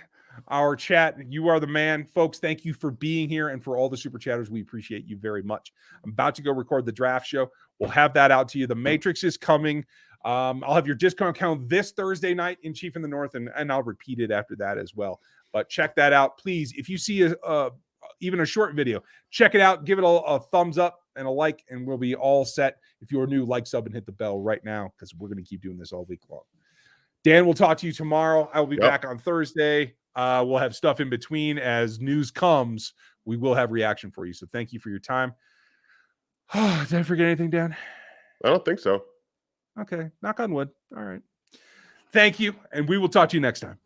our chat. You are the man. Folks, thank you for being here and for all the super chatters. We appreciate you very much. I'm about to go record the draft show. We'll have that out to you. The Matrix is coming. I'll have your discount count this Thursday night in Chief in the North, and I'll repeat it after that as well. But check that out. Please, if you see even a short video, check it out. Give it a thumbs up and a like, and we'll be all set. If you're new, like, sub, and hit the bell right now because we're going to keep doing this all week long. Dan, we'll talk to you tomorrow. I will be back on Thursday. We'll have stuff in between as news comes. We will have reaction for you. So thank you for your time. Did I forget anything, Dan? I don't think so. Okay. Knock on wood. All right. Thank you. And we will talk to you next time.